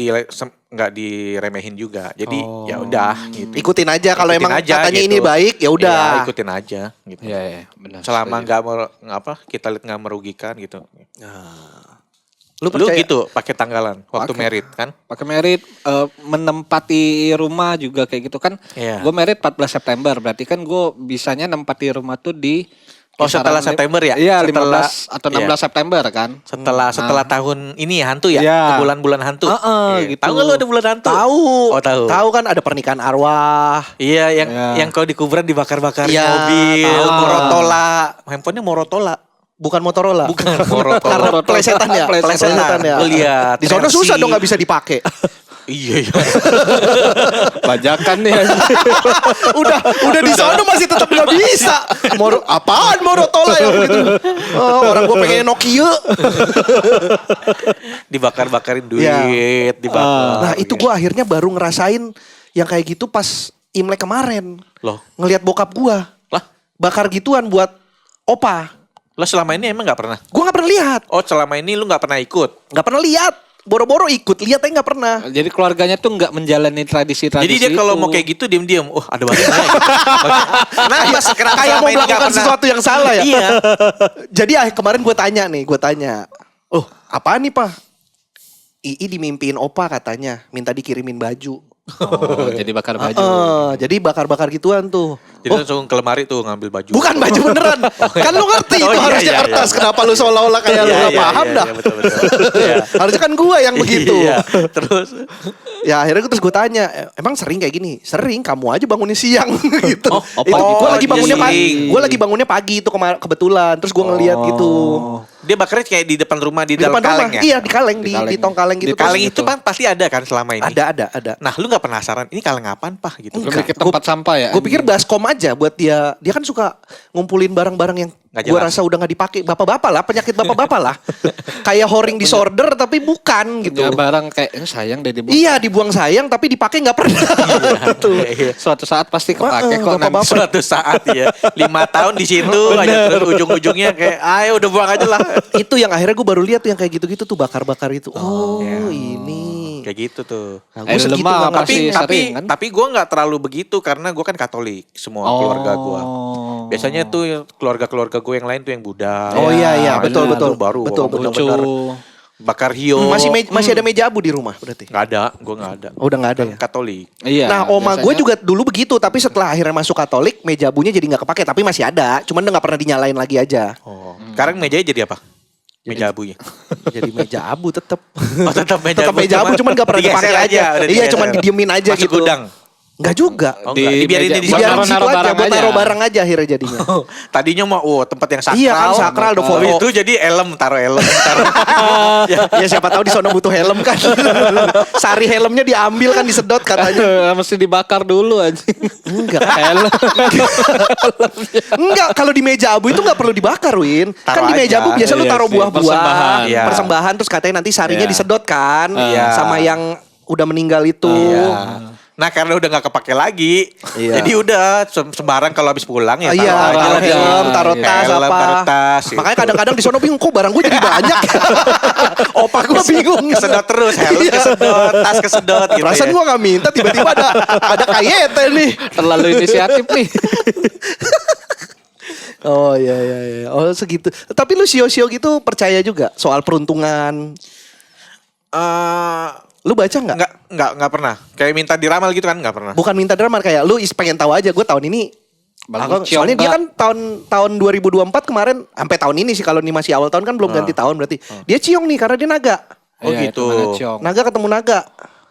diremehin juga. Jadi ya udah gitu. Ikutin aja kalau Ikutin emang aja katanya gitu. ini baik ya udah. Iya, ikutin aja gitu. Iya, iya, benar. Selama kita lihat nggak merugikan gitu. Lu Lu percaya? gitu pakai tanggalan waktu Pakai. merit kan? Pakai merit menempati rumah juga kayak gitu kan. Iya. Gue merit 14 September, berarti kan gue bisanya nempati rumah tuh di Oh, setelah kisaran September ya? Iya, Setelah- 15 atau 16 September kan. Setelah tahun ini ya hantu ya? Iya. Bulan-bulan hantu. Gitu. Tahu nggak lu ada bulan hantu? Tahu. Oh, tahu. Tahu kan ada pernikahan arwah. Iya, Iya. yang kalau di kuburan dibakar-bakar Iya, mobil, tahu. Morotola. Handphonenya Morotola. Bukan Motorola. Bukan Morotola. Karena plesetan ya. Plesetan. ya. Lu lihat. Di sana Versi. susah dong nggak bisa dipakai. Iya. Bajakan nih. udah di sana masih tetap nggak bisa. Apaan Morotola yang begitu? Oh, orang gue pengen Nokia. Dibakar-bakarin Iya. duit, dibakar. Nah itu gue akhirnya baru ngerasain yang kayak gitu pas Imlek kemarin. Loh, Ngelihat bokap gue lah, bakar gituan buat opa. lo selama ini emang nggak pernah? Gue nggak pernah lihat. Oh, selama ini lu nggak pernah ikut? Nggak pernah lihat. Boro-boro ikut, lihat aja nggak pernah. Jadi keluarganya tuh nggak menjalani tradisi-tradisi. Jadi dia kalau itu. mau kayak gitu diam-diam, oh ada bagian. Kenapa sekarang Kayak mau melakukan sesuatu yang salah ya. Iya. Jadi kemarin gue tanya, oh apaan nih Pak? Ii dimimpiin opa katanya, minta dikirimin baju. Oh, jadi bakar baju. Jadi bakar-bakar gituan tuh. Jadi langsung ke lemari tuh ngambil baju. Bukan baju beneran. Kan lu ngerti Oh, itu iya, harusnya iya, kertas. iya. Kenapa lu seolah-olah kayak lu Iya, gak iya, paham iya, dah. iya, betul. Iya. Harusnya kan gua yang begitu. Iya. Terus Ya akhirnya terus gue tanya, emang sering kayak gini? Sering, kamu aja bangunnya siang gitu. Oh, Itu pagi. gue lagi Oh, bangunnya iya. pagi. Gue lagi bangunnya pagi itu kebetulan. Terus gue ngeliat gitu. dia bakarnya kayak di depan rumah di, Di dalam depan kaleng rumah. ya? Iya, di kaleng, di kaleng. tong kaleng gitu. Di kaleng Terus itu kan pasti ada kan selama ini? ada. Nah, lu nggak penasaran ini kaleng apaan, Pak gitu? Lu Enggak. mikir tempat sampah ya? Gue pikir baskom aja buat dia. Dia kan suka ngumpulin barang-barang yang Nggak gue jelas. rasa udah nggak dipakai. Bapak-bapak lah, penyakit bapak-bapak lah. Kayak hoarding disorder tapi bukan gitu. Ya barang kayak sayang deh dibuang. Iya dibuang sayang tapi dipakai nggak pernah. Gitu. Suatu saat pasti kepake kok nanti. bapak-bapak. Suatu saat ya 5 tahun di situ aja terus ujung-ujungnya kayak ayo udah buang aja lah. Itu yang akhirnya gue baru lihat tuh yang kayak gitu-gitu tuh bakar-bakar itu. Oh, iya. ini. Kayak gitu tuh. Nah, gue segitu lemah, nggak masih ngerti. Tapi sering, kan? tapi gue nggak terlalu begitu karena gue kan Katolik semua keluarga gue. Biasanya tuh keluarga-keluarga gue yang lain tuh yang Buddha. Oh iya iya Makanya betul itu baru betul benar-benar Lucu. bakar hiu. Masih ada meja abu di rumah berarti. Nggak ada, gue nggak ada. Oh, udah nggak ada ya. Katolik. Iya. Nah, oma gue biasanya- juga dulu begitu, tapi setelah akhirnya masuk Katolik, meja abunya jadi nggak kepake, tapi masih ada, cuman udah nggak pernah dinyalain lagi aja. Oh. Sekarang mejanya jadi apa? Meja abunya. Jadi meja abu tetap. Oh, tetap meja Tetap meja abu, cuman nggak pernah digeser dipakai aja. udah Iya, digeser. cuman didiemin aja Masuk gitu. gudang. Nggak juga. Oh, enggak. Dibiarin meja- di buat sana. Dibiarin situ naruh aja, barang buat aja. naruh barang aja akhirnya jadinya. Tadinya mah tempat yang sakral. Iya kan, sakral, the Oh, for- itu jadi taruh helm. Ya siapa tahu di sono butuh helm kan. Sari helmnya diambil kan disedot katanya. Mesti dibakar dulu aja. Enggak. Helm. Enggak, kalau di meja abu itu nggak perlu dibakar, Win. Kan Taruh di meja aja. abu biasa lu Iya taruh sih, buah-buah, persembahan. Iya. persembahan terus katanya nanti sarinya Iya. disedot kan, Iya. sama yang udah meninggal itu. Iya. Nah karena udah gak kepake lagi, Iya. jadi udah sembarang kalau habis pulang ya Iya, taruh aja taruh lah di- helm, taruh tas helm, apa. taruh tas. gitu. Makanya kadang-kadang di sono bingung kok barang gue jadi banyak. Opa gue bingung. Kesedot terus, helm Iya. kesedot, tas kesedot gitu Perasaan ya. gue gak minta tiba-tiba ada kayete nih. Terlalu inisiatif nih. Oh iya. Oh segitu. Tapi lu sio-sio gitu percaya juga soal peruntungan. Eh, Lu baca nggak? Enggak. Enggak pernah. Kayak minta diramal gitu kan enggak pernah. Bukan minta drama kayak lu pengen tahu aja gue tahun ini. Bagus, Soalnya dia Ciong kan tahun 2024 kemarin sampai tahun ini sih kalau ini masih awal tahun kan belum ganti tahun berarti. Dia ciong nih karena dia naga. Oh Iya, gitu. itu mana Ciong. Naga ketemu naga.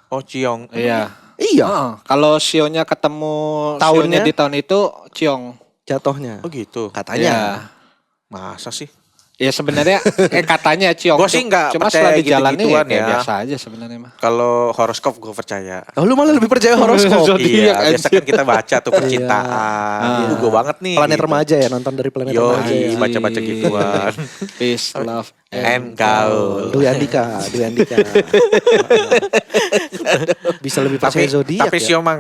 Oh Ciong. Iya. Iya. Heeh. Kalau sionya ketemu Tahunnya? sionya di tahun itu Ciong. Jatuhnya. Oh gitu. Katanya. Masa sih? Ya sebenarnya katanya Ciong. Gua sih nggak Cuma percaya setelah dijalani gitu-gituan kayak ya. biasa aja sebenarnya mah. Kalau horoskop gue percaya. Oh, lu malah lebih percaya horoskop. Zodiak Iya, biasa anjir. kan kita baca tuh percintaan. Gue banget nih. Planet gitu. remaja ya, nonton dari planet remaja ya. Yoi, baca-baca gituan. Peace, love, And gaul. Dwi Andika. Bisa lebih percaya zodiak Tapi ya. Sio mah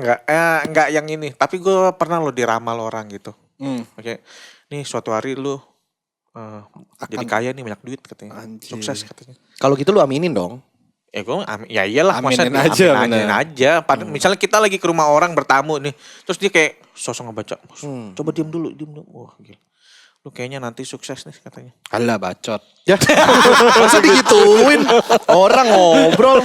enggak yang ini. Tapi gue pernah lo diramal orang gitu. Oke, nih suatu hari lu jadi kaya nih banyak duit katanya. Anjir. Sukses katanya. Kalau gitu lu aminin dong. Ya iyalah masa Aminin aja, aminin bener. aja. Misalnya kita lagi ke rumah orang bertamu nih, terus dia kayak sosok ngebaca, coba diam dulu. Wah gila. Lu kayaknya nanti sukses nih katanya. Alah bacot. Ya, masa digituin? Orang ngobrol,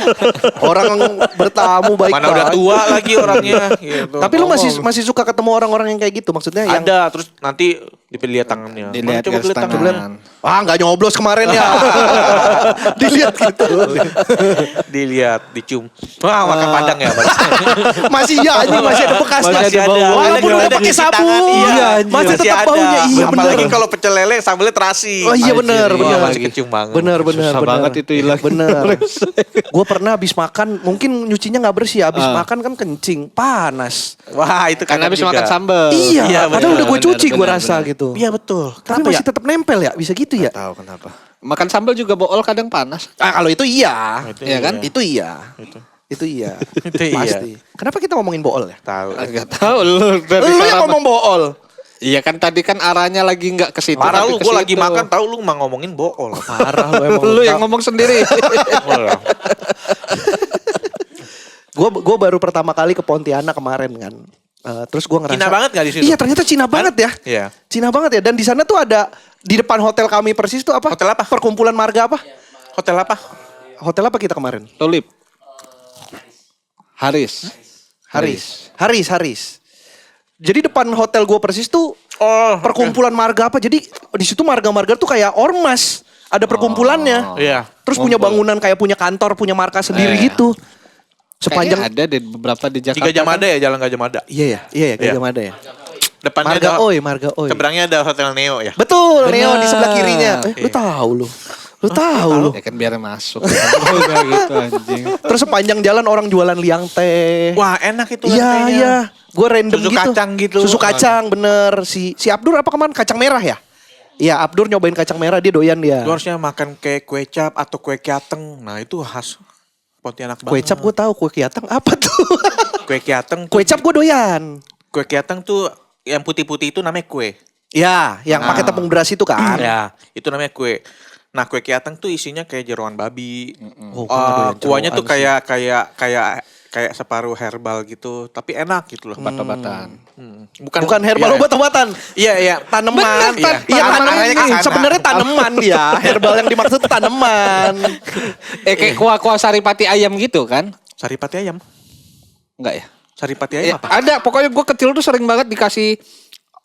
orang bertamu baik. Mana udah tua lagi orangnya. Gitu. Tapi lu masih suka ketemu orang-orang yang kayak gitu, maksudnya yang ada, terus nanti dilihat tangannya. Dilihat Mana coba garis lihat tangannya. tangan. wah nggak nyoblos kemarin ya. Dilihat gitu. Dilihat, dicium. Wah, makan padang ya. Masih ya, ini masih ada bekasnya. Masih ada bau. Walaupun udah pakai cuci sabun, tangan, iya, masih tetap baunya. Iya Apalagi bener. kalau pecel lele sambelnya terasi. Oh iya Anjir, bener, iya bener. Masih kecium banget. Bener. Susah banget itu hilang. Bener. Gue pernah habis makan, mungkin nyucinya nggak bersih. Habis makan kan kencing, panas. Wah, itu Karena kadang habis juga. makan sambal. Iya, padahal bener, udah gue cuci gue bener, rasa bener. gitu. Iya betul. Tapi Kenapa masih ya? tetap nempel ya, bisa gitu ya? Tahu kenapa. Makan sambal juga bool kadang panas. Kalau itu iya. Itu Iya kan? Itu iya. Itu. Itu iya. Itu iya. Pasti. Kenapa kita ngomongin bool ya? Tahu. Enggak tahu lu. Lu yang ngomong bool. Iya kan tadi kan arahnya lagi enggak ke situ. Parah tapi lu, ke gue lagi situ. makan tahu lu mah ngomongin bool. Parah lu emang. Lu yang ngomong sendiri. Gue baru pertama kali ke Pontianak kemarin kan. Terus gue ngerasa. Cina banget gak di situ? Iya ternyata Cina banget ya. Iya. Cina banget ya. Dan di sana tuh ada di depan hotel kami persis tuh apa? Hotel apa? Perkumpulan marga apa? Hotel apa? Hotel apa kita kemarin? Tulip. Haris. Haris. Jadi depan hotel gue persis tuh perkumpulan marga apa? Jadi di situ marga-marga tuh kayak ormas. Ada perkumpulannya. Iya. Terus punya bangunan kayak punya kantor, punya markas sendiri gitu. Sepanjang Sepanjang ada deh beberapa di Jakarta. Gajah Mada ya, Jalan Gajah Mada. Iya Gajah Mada ya. Depannya Marga ada Oi, Marga Oi. Seberangnya ada Hotel Neo ya. Betul, Neo Benar. di sebelah kirinya. Lu Iya. tahu lu. Lu tahu lu. Ya kan biar masuk. Udah gitu anjing. Terus sepanjang jalan orang jualan liang teh. Wah, enak itu Iya, lantainya. iya. Gue random Susu gitu. kacang gitu. Susu kacang bener. Si Abdur apa kemarin? Kacang merah ya? Iya, Abdur nyobain kacang merah, dia doyan dia. Lu harusnya makan kayak kue cap atau kue kiateng. Nah, itu khas Pontianak banget. Kue cap gue tahu, kue kiatang apa tuh? Kue kiateng. Kue cap gue doyan. Kue kiateng tuh yang putih-putih itu namanya kue. Ya, yang pakai tepung beras itu kan. Ya, itu namanya kue. Nah, kue kiateng tuh isinya kayak jeroan babi. Oh, gua nggak doyan Kuahnya tuh jeroan kayak separuh herbal gitu, tapi enak gitu loh. Obat-obatan. Bukan herbal iya. obat-obatan. Iya. Tanaman. Iya. Iya, Arahnya ke sana. sebenarnya tanaman dia. Herbal yang dimaksud tuh tanaman. Kayak kuah-kuah saripati ayam gitu kan? Saripati ayam. Enggak ya? Saripati ayam apa? Ada, pokoknya gue kecil tuh sering banget dikasih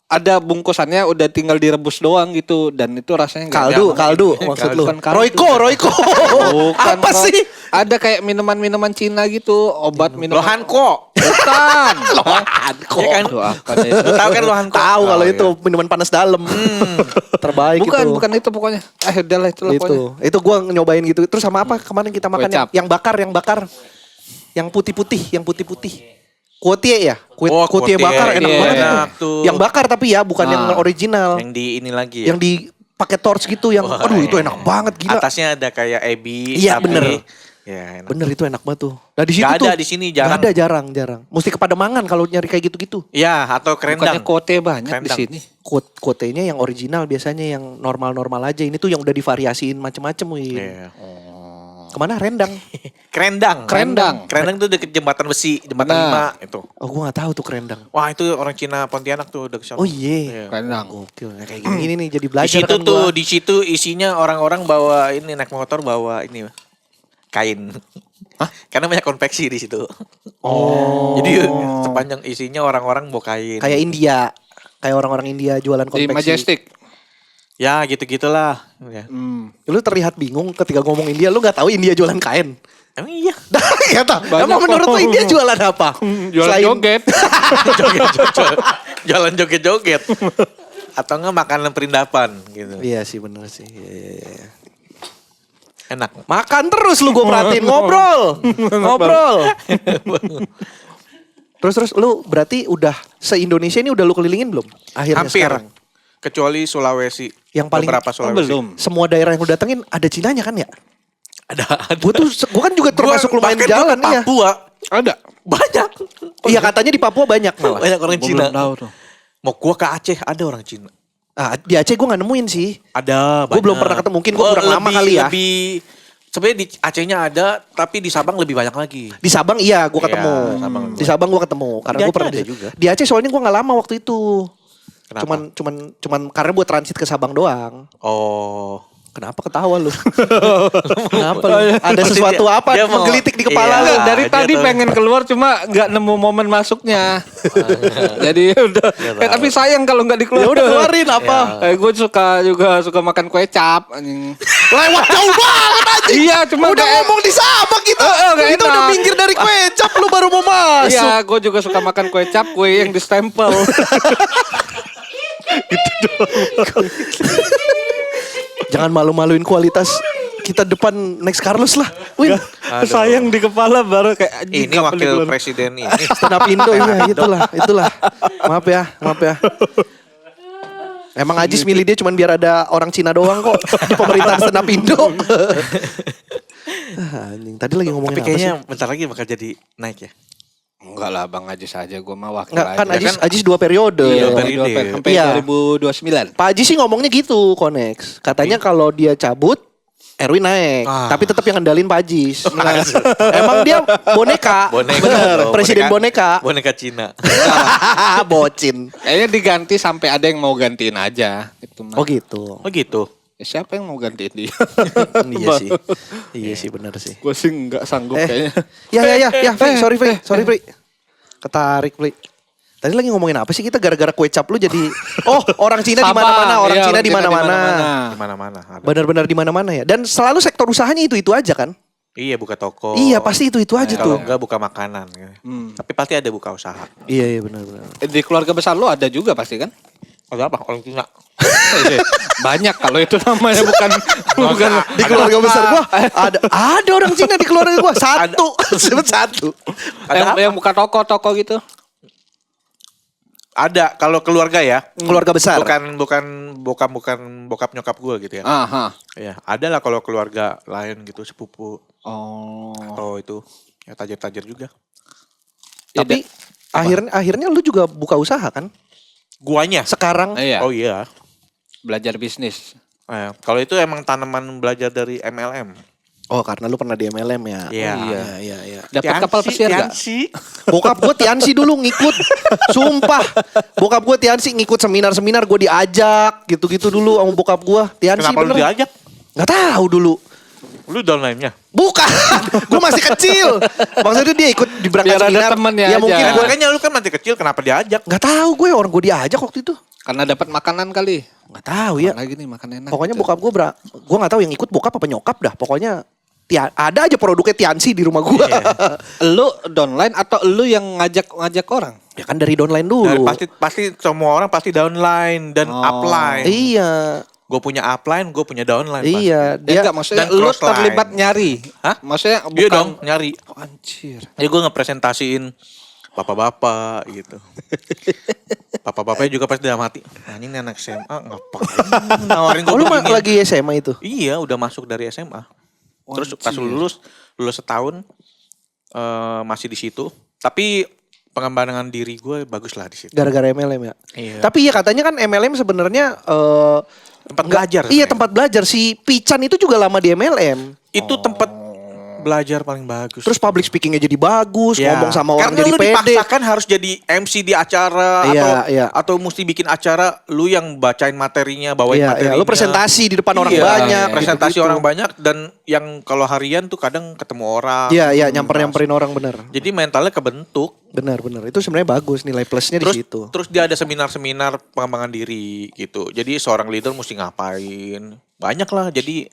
ada bungkusannya udah tinggal direbus doang gitu dan itu rasanya nggak Kaldu maksud lu. Bukan kaldu. Royco. Bukan, Apa Bro. sih? Ada kayak minuman-minuman Cina gitu, obat minuman. Lohanko. Bukan. Lohanko. Ya kan? Aduh, apa deh itu? Lu tahu kan Lohanko? Tahu kalau Oh, itu iya. minuman panas dalam. Terbaik Bukan, itu. bukan itu pokoknya. Udahlah itulah pokoknya. Itu gua nyobain gitu. Terus sama apa kemarin kita makan Kecap. yang bakar. Yang putih-putih. Kuotie ya? Oh, Kuotie kuotie. bakar enak Iya, banget itu. enak tuh. Yang bakar tapi ya bukan yang original. Yang di ini lagi. Yang di pakai torch gitu yang aduh itu enak banget gila. Atasnya ada kayak ebi. Iya, sapi. bener. Ya, enak. Bener itu enak banget tuh. Nah di situ Gak tuh. ada di sini, jarang. Gak ada jarang. Mesti ke Pademangan kalau nyari kayak gitu-gitu. Iya, atau Bukannya kerendang. kote banyak di Rendang. sini. Kuotenya yang original biasanya yang normal-normal aja. Ini tuh yang udah divariasiin macem-macem wih. Iya. Kemana rendang? Kerendang. Kerendang tuh deket jembatan besi, jembatan Nah. 5 itu. Oh gue gak tahu tuh kerendang. Wah, itu orang Cina Pontianak tuh udah kesana. Oh iya. Rendang. Gokil. Nah, kayak gini nih jadi Di belajar situ kan tuh, gua. di situ isinya orang-orang bawa ini naik motor bawa ini kain. Karena banyak konveksi di situ. Oh. Jadi sepanjang isinya orang-orang mau kain. Kayak India. Kayak orang-orang India jualan Di konveksi. Majestic. Ya gitu-gitulah. Ya. Lu terlihat bingung ketika ngomong India, lu nggak tahu India jualan kain. Emang iya. Ya tak. Banyak Emang menurut lu kok. India jualan apa? Jualan Selain- joget. Jalan joget-joget. Atau enggak makanan perindapan gitu. Iya sih bener sih. Iya. Enak. Makan terus lu gue perhatiin ngobrol. Ngobrol. Terus lu berarti udah se-Indonesia ini udah lu kelilingin belum? Akhirnya Hampir. sekarang. Kecuali Sulawesi. Yang paling- beberapa Sulawesi. belum. Semua daerah yang lu datengin ada Cinanya kan ya? Ada. Gue kan juga termasuk Gua- lumayan bahkan gua jalan ke ya. Papua. Ada. Banyak. Iya katanya di Papua banyak malah. Banyak orang Gua Cina. belum tahu tuh. Mau gua ke Aceh ada orang Cina. Ah, di Aceh gue gak nemuin sih. Ada. Gua belum pernah ketemu. Mungkin gua kurang lama kali ya. Sebenarnya di Acehnya ada, tapi di Sabang lebih banyak lagi. Di Sabang iya gue Iya, ketemu. Sabang. Di Sabang gue ketemu. Karena Di gue Aceh pernah ada di, juga. di Aceh soalnya gue gak lama waktu itu. Kenapa? Cuman karena buat transit ke Sabang doang. Oh. Kenapa ketawa lu? Kenapa lu? Ada Pasti sesuatu dia- apa dia mau- menggelitik di kepala Iya. lu? Enggak, dari dia tadi tuh. pengen keluar cuma nggak nemu momen masuknya. Jadi udah. Tapi sayang kalau nggak dikeluarin. Ya udah keluarin apa? Gue suka makan kue cap. Anjing. Lewat jauh banget aja. Iya, cuma udah kayak- ngomong di Sabang kita. nggak Kita udah enak. pinggir dari kue cap lu baru mau masuk. Iya, gue juga suka makan kue cap, kue yang distempel. Jangan malu-maluin kualitas kita depan next Carlos lah. Win, Aduh. Sayang di kepala baru kayak anjing, Ini kapan wakil dikeluarin? presiden ini. stand up Indo ya, itulah. Maaf ya. Emang Ajis milih dia cuman biar ada orang Cina doang kok di pemerintahan stand up Indo. Anjing, tadi lagi ngomongin Tapi apa sih? kayaknya bentar lagi bakal jadi naik ya. Enggak lah Bang Ajis aja, gue mah wakil Enggak kan aja. Ajis 2 periode. Iya, Dua periode. sampai Iya. 2029. Pak Ajis sih ngomongnya gitu, Konex. Katanya kalau dia cabut Erwin naik, Ah. tapi tetap yang ngendalin Pak Ajis. Emang dia boneka, bener, Oh, presiden boneka. Boneka Cina. Bocin. Kayaknya diganti sampai ada yang mau gantiin aja. Itu mah. Oh gitu. Oh gitu. Ya, siapa yang mau gantiin dia? Iya sih. Iya sih benar sih. Gue sih nggak sanggup kayaknya. Ya, Fri, sorry Fri. Ketarik Fri. Tadi lagi ngomongin apa sih kita gara-gara kue cap lu jadi orang Cina di Sabang, mana-mana, orang iya, Cina di mana-mana. Di mana-mana. ada. Benar-benar di mana-mana ya. Dan selalu sektor usahanya itu aja kan? Iya buka toko. Iya, pasti itu aja Kalau tuh. enggak buka makanan. Ya. Tapi pasti ada buka usaha. Iya benar-benar. Di keluarga besar lo ada juga pasti kan? Ada apa? Orang Cina. Banyak kalau itu namanya bukan Di keluarga besar gua ada orang Cina di keluarga gua. Satu. Sebut satu. yang buka toko gitu. Ada kalau keluarga ya. Keluarga besar. Bukan bokap nyokap gue gitu ya. Aha. Ya, ada lah kalau keluarga lain gitu, sepupu Oh. atau itu ya tajir-tajir juga. Tapi akhirnya lu juga buka usaha kan? Guanya. Sekarang Iya. Oh iya. Belajar bisnis. Kalau itu emang tanaman belajar dari MLM. karena lu pernah di MLM ya. Iya. Iya. Dapat kapal pesiar gak? Tiansi. Bokap gue Tiansi dulu ngikut. Sumpah. Bokap gue Tiansi ngikut seminar-seminar, gue diajak gitu-gitu dulu sama bokap gue. Tiansi Kenapa lu bener. diajak? Gak tahu dulu. Lu downline-nya. Bukan. Gue masih kecil. Maksudnya dia ikut di berangkat Biar ada seminar. temennya Ya aja. mungkin gue Makanya lu kan masih kecil, kenapa diajak? gak tahu gue orang gue diajak waktu itu. Karena dapat makanan kali. Gak tahu ya. Lagi nih makan enak. Pokoknya gitu. bokap gue gue gak tahu yang ikut bokap apa nyokap dah. Pokoknya ada aja produknya Tiansi di rumah gue. Lu downline atau lu yang ngajak orang? Ya kan dari downline dulu. Nah, pasti semua orang pasti downline dan upline. Iya. Gue punya upline, gue punya downline. Iya. Dia enggak maksudnya dan lu crossline. terlibat nyari. Hah? Maksudnya Iya bukan dong, nyari. Oh, anjir. Ya gue ngepresentasiin bapak-bapak gitu. Bapak-bapaknya juga pasti udah mati. Nah, ini anak SMA ngapain nawarin gue Lu begini. lagi SMA itu? Iya, udah masuk dari SMA. Terus pas lulus setahun masih di situ. Tapi pengembangan diri gue bagus lah di situ. Gara-gara MLM ya. Iya. Tapi ya katanya kan MLM sebenarnya Tempat belajar. Iya sebenarnya. tempat belajar. Si Pican itu juga lama di MLM. Itu tempat Belajar paling bagus. Terus public speakingnya jadi bagus, Ya, ngomong sama orang karena jadi lu pede. dipaksakan harus jadi MC di acara Iya. atau mesti bikin acara lu yang bacain materinya, bawain Iya, materinya. lu presentasi di depan orang Iya, banyak. presentasi gitu-gitu. orang banyak dan yang kalau harian tuh kadang ketemu orang. Iya, nyamperin orang bener. Jadi mentalnya kebentuk. Bener. Itu sebenarnya bagus, nilai plusnya di situ. Terus dia ada seminar-seminar pengembangan diri gitu. Jadi seorang leader mesti ngapain. Banyak lah. Jadi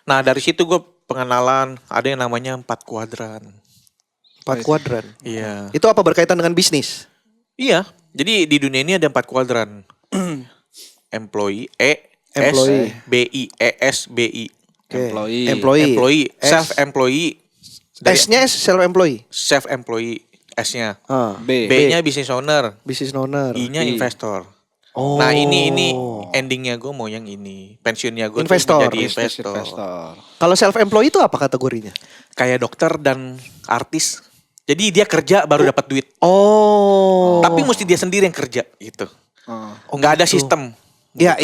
nah dari situ gue pengenalan ada yang namanya 4 kuadran. 4 kuadran. Iya. Itu apa berkaitan dengan bisnis? Iya. Jadi di dunia ini ada 4 kuadran. Employee, Employee. S-B-I. Oke. Employee. Employee, S. self-employee. Dari S-nya self employee. self-employee, S-nya. B. B-nya business owner. Business owner. I-nya I. investor. Oh. Nah ini endingnya gue mau yang ini. Pensiunnya gue Investor. jadi Business investor. Kalau self employee itu apa kategorinya? Kayak dokter dan artis. Jadi dia kerja baru dapat duit. Oh. Tapi mesti dia sendiri yang kerja gitu. Nggak ada gitu. sistem. Iya.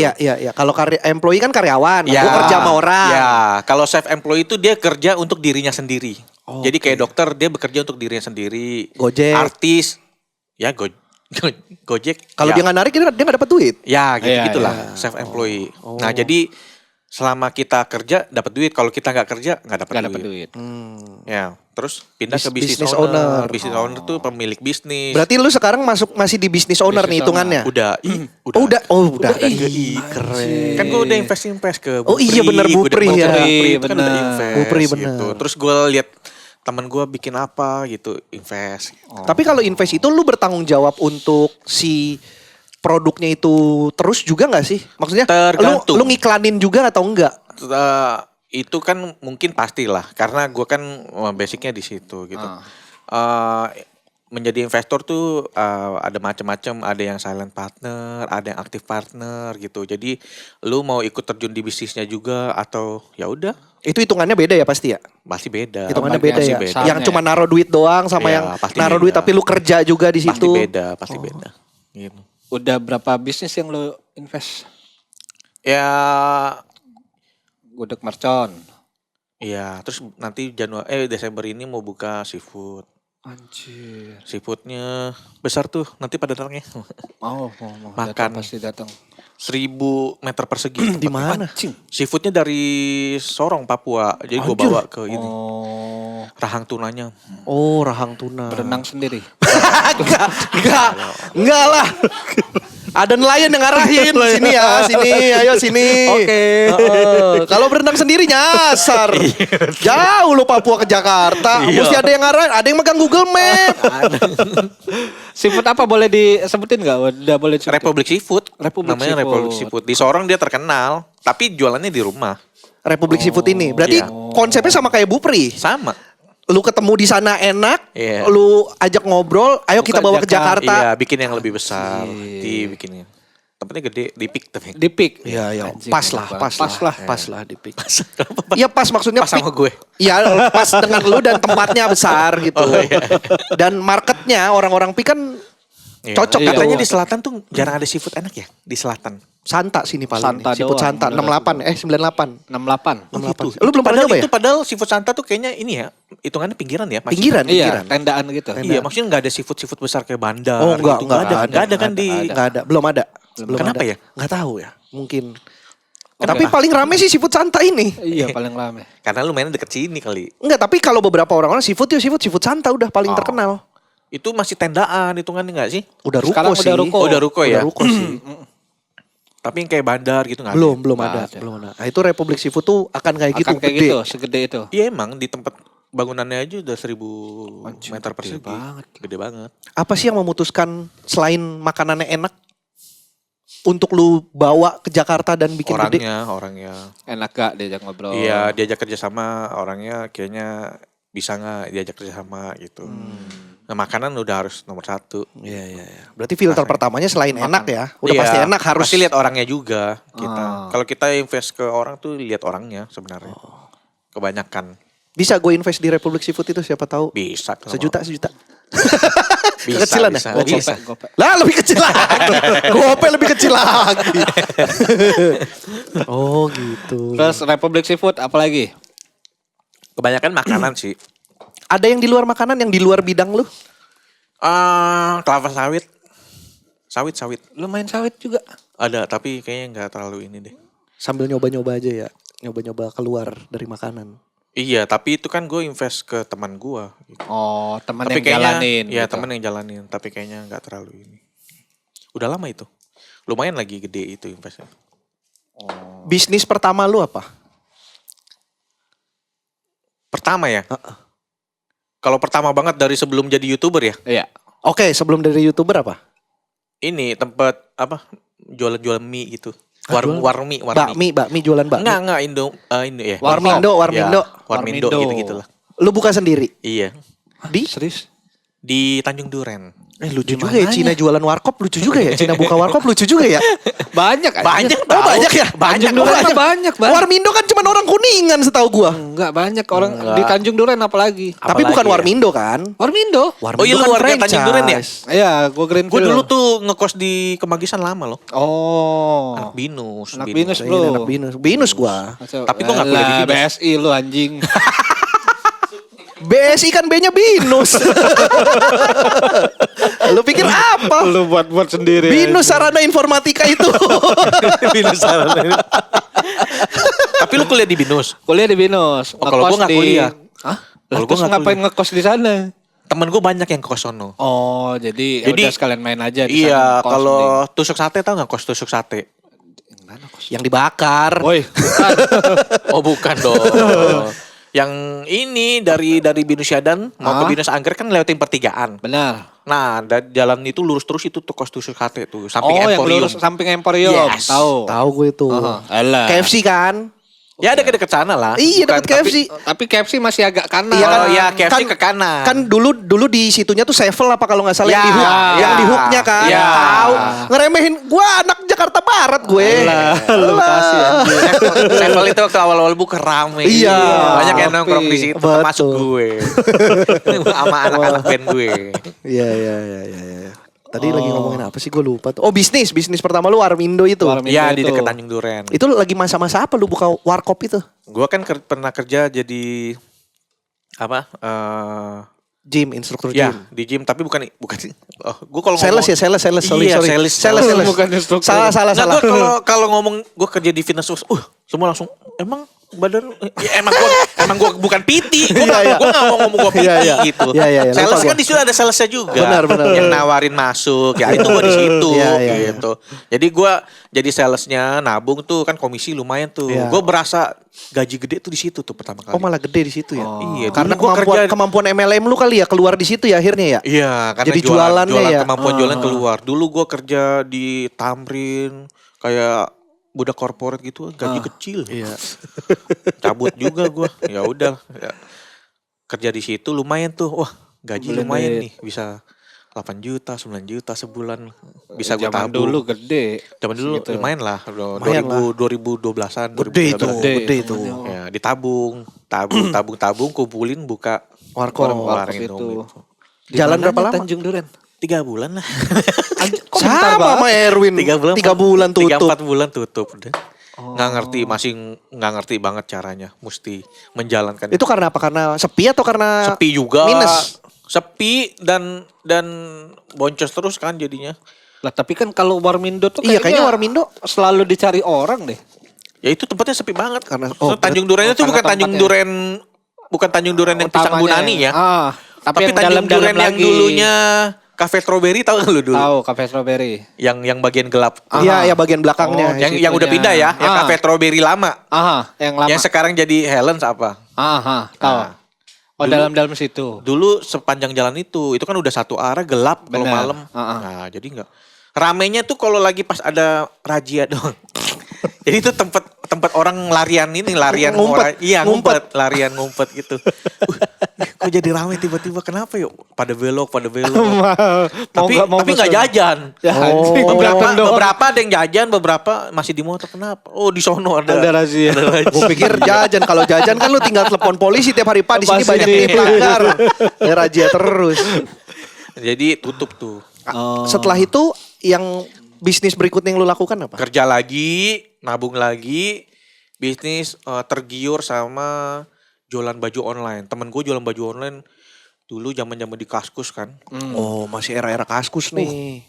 Kalau employee kan karyawan, Ya, gua kerja sama orang. Ya, kalau self employee itu dia kerja untuk dirinya sendiri. Jadi kayak dokter dia bekerja untuk dirinya sendiri. Gojek. Artis, ya Gojek. Kalau ya. dia nggak narik dia nggak dapat duit. Ya gitu Iya, gitulah iya. self employee. Oh. Nah jadi selama kita kerja dapat duit, kalau kita nggak kerja nggak dapat Gak duit. dapat duit. Ya terus pindah ke Business business owner. owner. Business owner tuh pemilik bisnis. Berarti lu sekarang masih di business owner nih Business hitungannya. udah, Udah. Udah ke I. Keren. Kan gue udah invest ke Oh iya, bener, Bupri ya. Bupri itu kan udah Bener. invest Bupri, gitu. bener. Terus gue lihat temen gue bikin apa gitu, invest. Tapi kalau invest itu lu bertanggung jawab untuk si produknya itu terus juga nggak sih? Maksudnya Tergantung. lu ngiklanin juga atau enggak? Itu kan mungkin pastilah karena gue kan basicnya di situ gitu. Menjadi investor tuh ada macam-macam, ada yang silent partner, ada yang active partner gitu. Jadi lu mau ikut terjun di bisnisnya juga atau ya udah Itu hitungannya beda ya pasti ya? pasti beda. Hitungannya Pasti beda ya? beda. Yang cuma naruh duit doang sama Iya, yang pasti naruh beda. duit tapi lu kerja juga di Pasti situ. pasti beda. Gitu. Udah berapa bisnis yang lo invest? Ya Gudeg mercon. iya, terus nanti Desember ini mau buka seafood. Anjir. Seafoodnya besar tuh, nanti pada datangnya. Mau. Makan. Datang, pasti datang. 1000 meter persegi. Di mana? Seafoodnya dari Sorong, Papua. Jadi gue bawa ke ini. Oh. Rahang tunanya. Oh, rahang tuna. Berenang sendiri. Enggak lah. Ada nelayan yang ngarahin sini ya, sini, ayo sini. Oke. Kalau berenang sendiri nyasar. Jauh lo Papua ke Jakarta. Iya. Mesti ada yang ngarahin, ada yang megang Google Map. Seafood apa boleh disebutin nggak? Udah boleh disebutin. Republik Seafood. Republik Namanya Seafood. Republik Seafood. Di Sorong dia terkenal. Tapi jualannya di rumah. Republik Seafood ini. Berarti Iya. konsepnya sama kayak Bupri. Sama. Lu ketemu di sana enak, Iya. lu ajak ngobrol, ayo kita bawa ke Jakarta. Jakarta. Iya, bikin yang lebih besar. Dibikinnya. Tempatnya gede, di Peak tapi. Di pick. Iya. Anjing, Pas enak lah, banget. pas lah di pick. Iya pas maksudnya Pas sama pick. gue. Iya pas dengan lu dan tempatnya besar gitu. Dan marketnya orang-orang pick kan Iya. cocok Iya. gitu. Katanya di selatan tuh jarang ada seafood enak ya? Di selatan. Santa sini paling. Santa Seafood doang. Santa 68 98. 68. 68. Lu belum pernah Padahal nyoba ya? itu padahal seafood Santa tuh kayaknya ini ya, hitungannya pinggiran ya. masih. Pinggiran, Iya, tendaan gitu. Iya, maksudnya nggak ada seafood besar kayak bandar. Oh enggak, gitu. enggak Nggak ada. Nggak ada kan di. Enggak ada, belum ada. Belum Kenapa ada. ya? Enggak tahu ya. Mungkin. Oke. Tapi paling rame sih seafood Santa ini. Iya, paling rame. Karena lu mainnya deket sini kali. Enggak, tapi kalau beberapa orang-orang seafood Santa udah paling terkenal. Itu masih tendaan hitungannya nggak sih? Udah ruko Sekarang sih. udah ruko. Oh, udah ruko ya? Udah ruko sih. Tapi yang kayak bandar gitu nggak? Belum Nggak ada, ada. belum ada. Nah, itu Republik Seafood tuh akan kayak gitu, Akan kayak gede. gitu, segede itu. Iya emang di tempat bangunannya aja udah 1000 meter persegi. banget. Gede banget. Apa sih yang memutuskan selain makanannya enak untuk lu bawa ke Jakarta dan bikin gede? Orangnya. Enak gak diajak ngobrol? Iya, diajak kerja sama orangnya kayaknya bisa nggak diajak kerja sama gitu. Nah, makanan udah harus nomor 1. Iya. Berarti filter pertamanya selain enak ya. Udah Iya, pasti enak harus. pasti lihat orangnya juga kita. Ah. Kalau kita invest ke orang tuh lihat orangnya sebenarnya. Kebanyakan Bisa gue invest di Republik Seafood itu siapa tahu. bisa. kalau Sejuta. Bisa, Kecilan ya? bisa, Gopek. bisa. Gopek. Lah lebih kecil lagi. Gope lebih kecil lagi. Oh gitu. Terus Republik Seafood apa lagi? Kebanyakan makanan sih. Ada yang di luar makanan, yang di luar bidang lu? Kelapa sawit. Sawit. Lu main sawit juga? Ada, tapi kayaknya nggak terlalu ini deh. Sambil nyoba-nyoba aja ya. Nyoba-nyoba keluar dari makanan. Iya, tapi itu kan gue invest ke teman gue. Gitu. Oh, teman Tapi yang kayaknya, jalanin. ya gitu. teman yang jalanin. Tapi kayaknya nggak terlalu ini. Udah lama itu. Lumayan lagi gede itu investnya. Bisnis pertama lu apa? Pertama ya. Kalau pertama banget dari sebelum jadi YouTuber ya. Iya. Oke, sebelum dari YouTuber apa? Ini tempat apa? Jualan-jualan mie gitu. Warmi. Bakmi jualan bakmi. Enggak Indo ya. Warmindo. Ya, Warmindo gitu-gitulah. Lu buka sendiri? Iya. Di? Serius? Di Tanjung Duren. Lucu juga ya Cina jualan warkop, lucu juga ya. Cina buka warkop lucu juga ya. Banyak aja. Banyak Oh banyak ya? Banyak. Tanjung Duren mah banyak. Warmindo kan cuma orang Kuningan setahu gua. Enggak banyak orang Enggak. di Tanjung Duren apalagi. Tapi Apalagi bukan ya? Warmindo kan? Warmindo. Oh iya, lu warga Tanjung Duren ya? Iya, gua green. Gue dulu tuh ngekos di Kemagisan lama loh. Oh. Anak binus. Anak binus, Iya, bro. anak binus gua. Tapi gua nggak kuliah di binus. BSI lu anjing. BSI kan B-nya binus. Lu pikir apa? Lu buat sendiri. Binus sarana informatika itu. Binus. Tapi lu kuliah di binus. Kuliah di binus. Oh, kalau gua nggak kuliah. Hah? Kalau Kalau gua nggak ngapain ngekos di sana? Temen gue banyak yang kos sono. Oh, jadi Jadi- udah sekalian main aja di Iya, sana, kos kalau mending. tusuk sate tau gak kos tusuk sate? Yang dibakar. Woi, bukan. Oh bukan dong. Yang ini dari Binus Yadan mau ke Ah. Binus Anggrek kan lewatin pertigaan. Benar. Nah, jalan itu lurus terus itu tuh kos tusuk sate tuh, samping Oh, yang Emporium. lurus samping Emporium. Yes. Tahu. Tahu gue itu. Alah. KFC kan? Ya deket-deket sana lah. Iya Bukan, dekat KFC. Tapi KFC masih agak kanan. Iya kan? Oh iya, KFC Kan- ke kanan. Kan dulu di situnya tuh Sevel apa kalau nggak salah Ya, yang di hook, ya. yang di hooknya kan. Ya. Tahu. Ngeremehin gua anak Jakarta Barat gue. Lu kasih anjing. Sevel itu waktu awal-awal buka rame. Iya. Banyak yang nongkrong di situ, Betul. termasuk gue. Sama anak-anak band gue. Iya. Tadi lagi ngomongin apa sih gue lupa tuh. Oh bisnis pertama lu Warmindo itu. Warmindo. Iya, di itu. dekat Tanjung Duren. Itu lagi masa-masa apa lu buka warkop itu? Gue kan pernah kerja jadi apa? Gym, instruktur Ya gym. di gym, tapi bukan. Oh, gue kalau Sales ngomong, ya, sales. Sorry, Iya, sorry. sales. Bukan instruktur. Salah. Nah, gue kalau ngomong gue kerja di fitness, semua langsung emang badan, ya, emang gue bukan PT, gue Iya. nggak mau ngomong gue PT Iya. gitu. Iya, lupa Sales gua. kan di situ ada salesnya juga, Benar. yang nawarin masuk, ya itu gue di situ, Iya. gitu. Jadi gue jadi salesnya, nabung tuh kan komisi lumayan tuh. Iya. Gue berasa gaji gede tuh di situ tuh pertama kali. Oh malah gede di situ ya. Iya, Karena dulu gua kemampuan MLM lu kali ya keluar di situ ya akhirnya ya. Iya, karena Jadi jualannya jualan ya. kemampuan jualan keluar. Dulu gue kerja di Tamrin kayak budak korporat gitu, gaji kecil. Iya. Cabut juga gue. Ya udah, ya. Kerja di situ lumayan tuh. Wah, gaji Beli lumayan duit. nih, bisa 8 juta, 9 juta sebulan. Bisa gue Zaman tabung. dulu gede. Zaman dulu Segitu. lumayan lah. Lumayan lah. 2012-an. Gede itu, 2013. gede itu. Ya, ditabung, tabung, kumpulin buka Warkop. warung itu. Indomie. Di Jalan mananya berapa lama? Tanjung Duren. 3 bulan lah. Kok bentar Sama banget? sama Erwin. 3 bulan tutup. 3-4 bulan tutup udah. Nggak ngerti, masih nggak ngerti banget caranya. Mesti menjalankan. Itu karena apa? Karena sepi atau karena Sepi juga. minus? Sepi dan boncos terus kan jadinya. Lah tapi kan kalau Warmindo tuh Iya, kayaknya Warmindo selalu dicari orang deh. Ya itu tempatnya sepi banget. Karena- So, Tanjung Duren itu karena bukan Tanjung tempatnya. Duren, bukan Tanjung Duren yang pisang Utamanya Bunani ya. Tapi yang Tanjung dalam-dalam Duren yang lagi. dulunya Cafe Strawberry tahu nggak lu dulu? Tahu Cafe Strawberry. Yang bagian gelap. Iya, ya bagian belakangnya. Oh, Yang udah situnya. pindah ya, yang Ah. Cafe Strawberry lama. Yang lama. Yang sekarang jadi Helen's apa? Tahu. Ah. Oh, dalam situ. Dulu sepanjang jalan itu kan udah satu arah gelap kalau Benar. malam. Nah, jadi enggak. Ramenya tuh kalau lagi pas ada razia doang. Jadi itu tempat orang larian Ngumpet. orang. Iya, larian ngumpet gitu. Kok jadi rame tiba-tiba kenapa yuk? Pada belok. Tapi nggak jajan. Ya, Oh. anjing, datang doang. Beberapa ada yang jajan, beberapa masih di motor. Kenapa? Oh, di sono ada. Ada razia. Gue pikir jajan. Kalau jajan kan lu tinggal telepon polisi tiap hari, Pak di sini Pas banyak ini. yang dilanggar. Ya razia terus. Jadi tutup tuh. Setelah itu yang bisnis berikutnya yang lu lakukan apa? Kerja lagi, nabung lagi, bisnis tergiur sama jualan baju online. Temen gue jualan baju online dulu zaman-zaman di Kaskus kan. Oh, masih era-era Kaskus nih.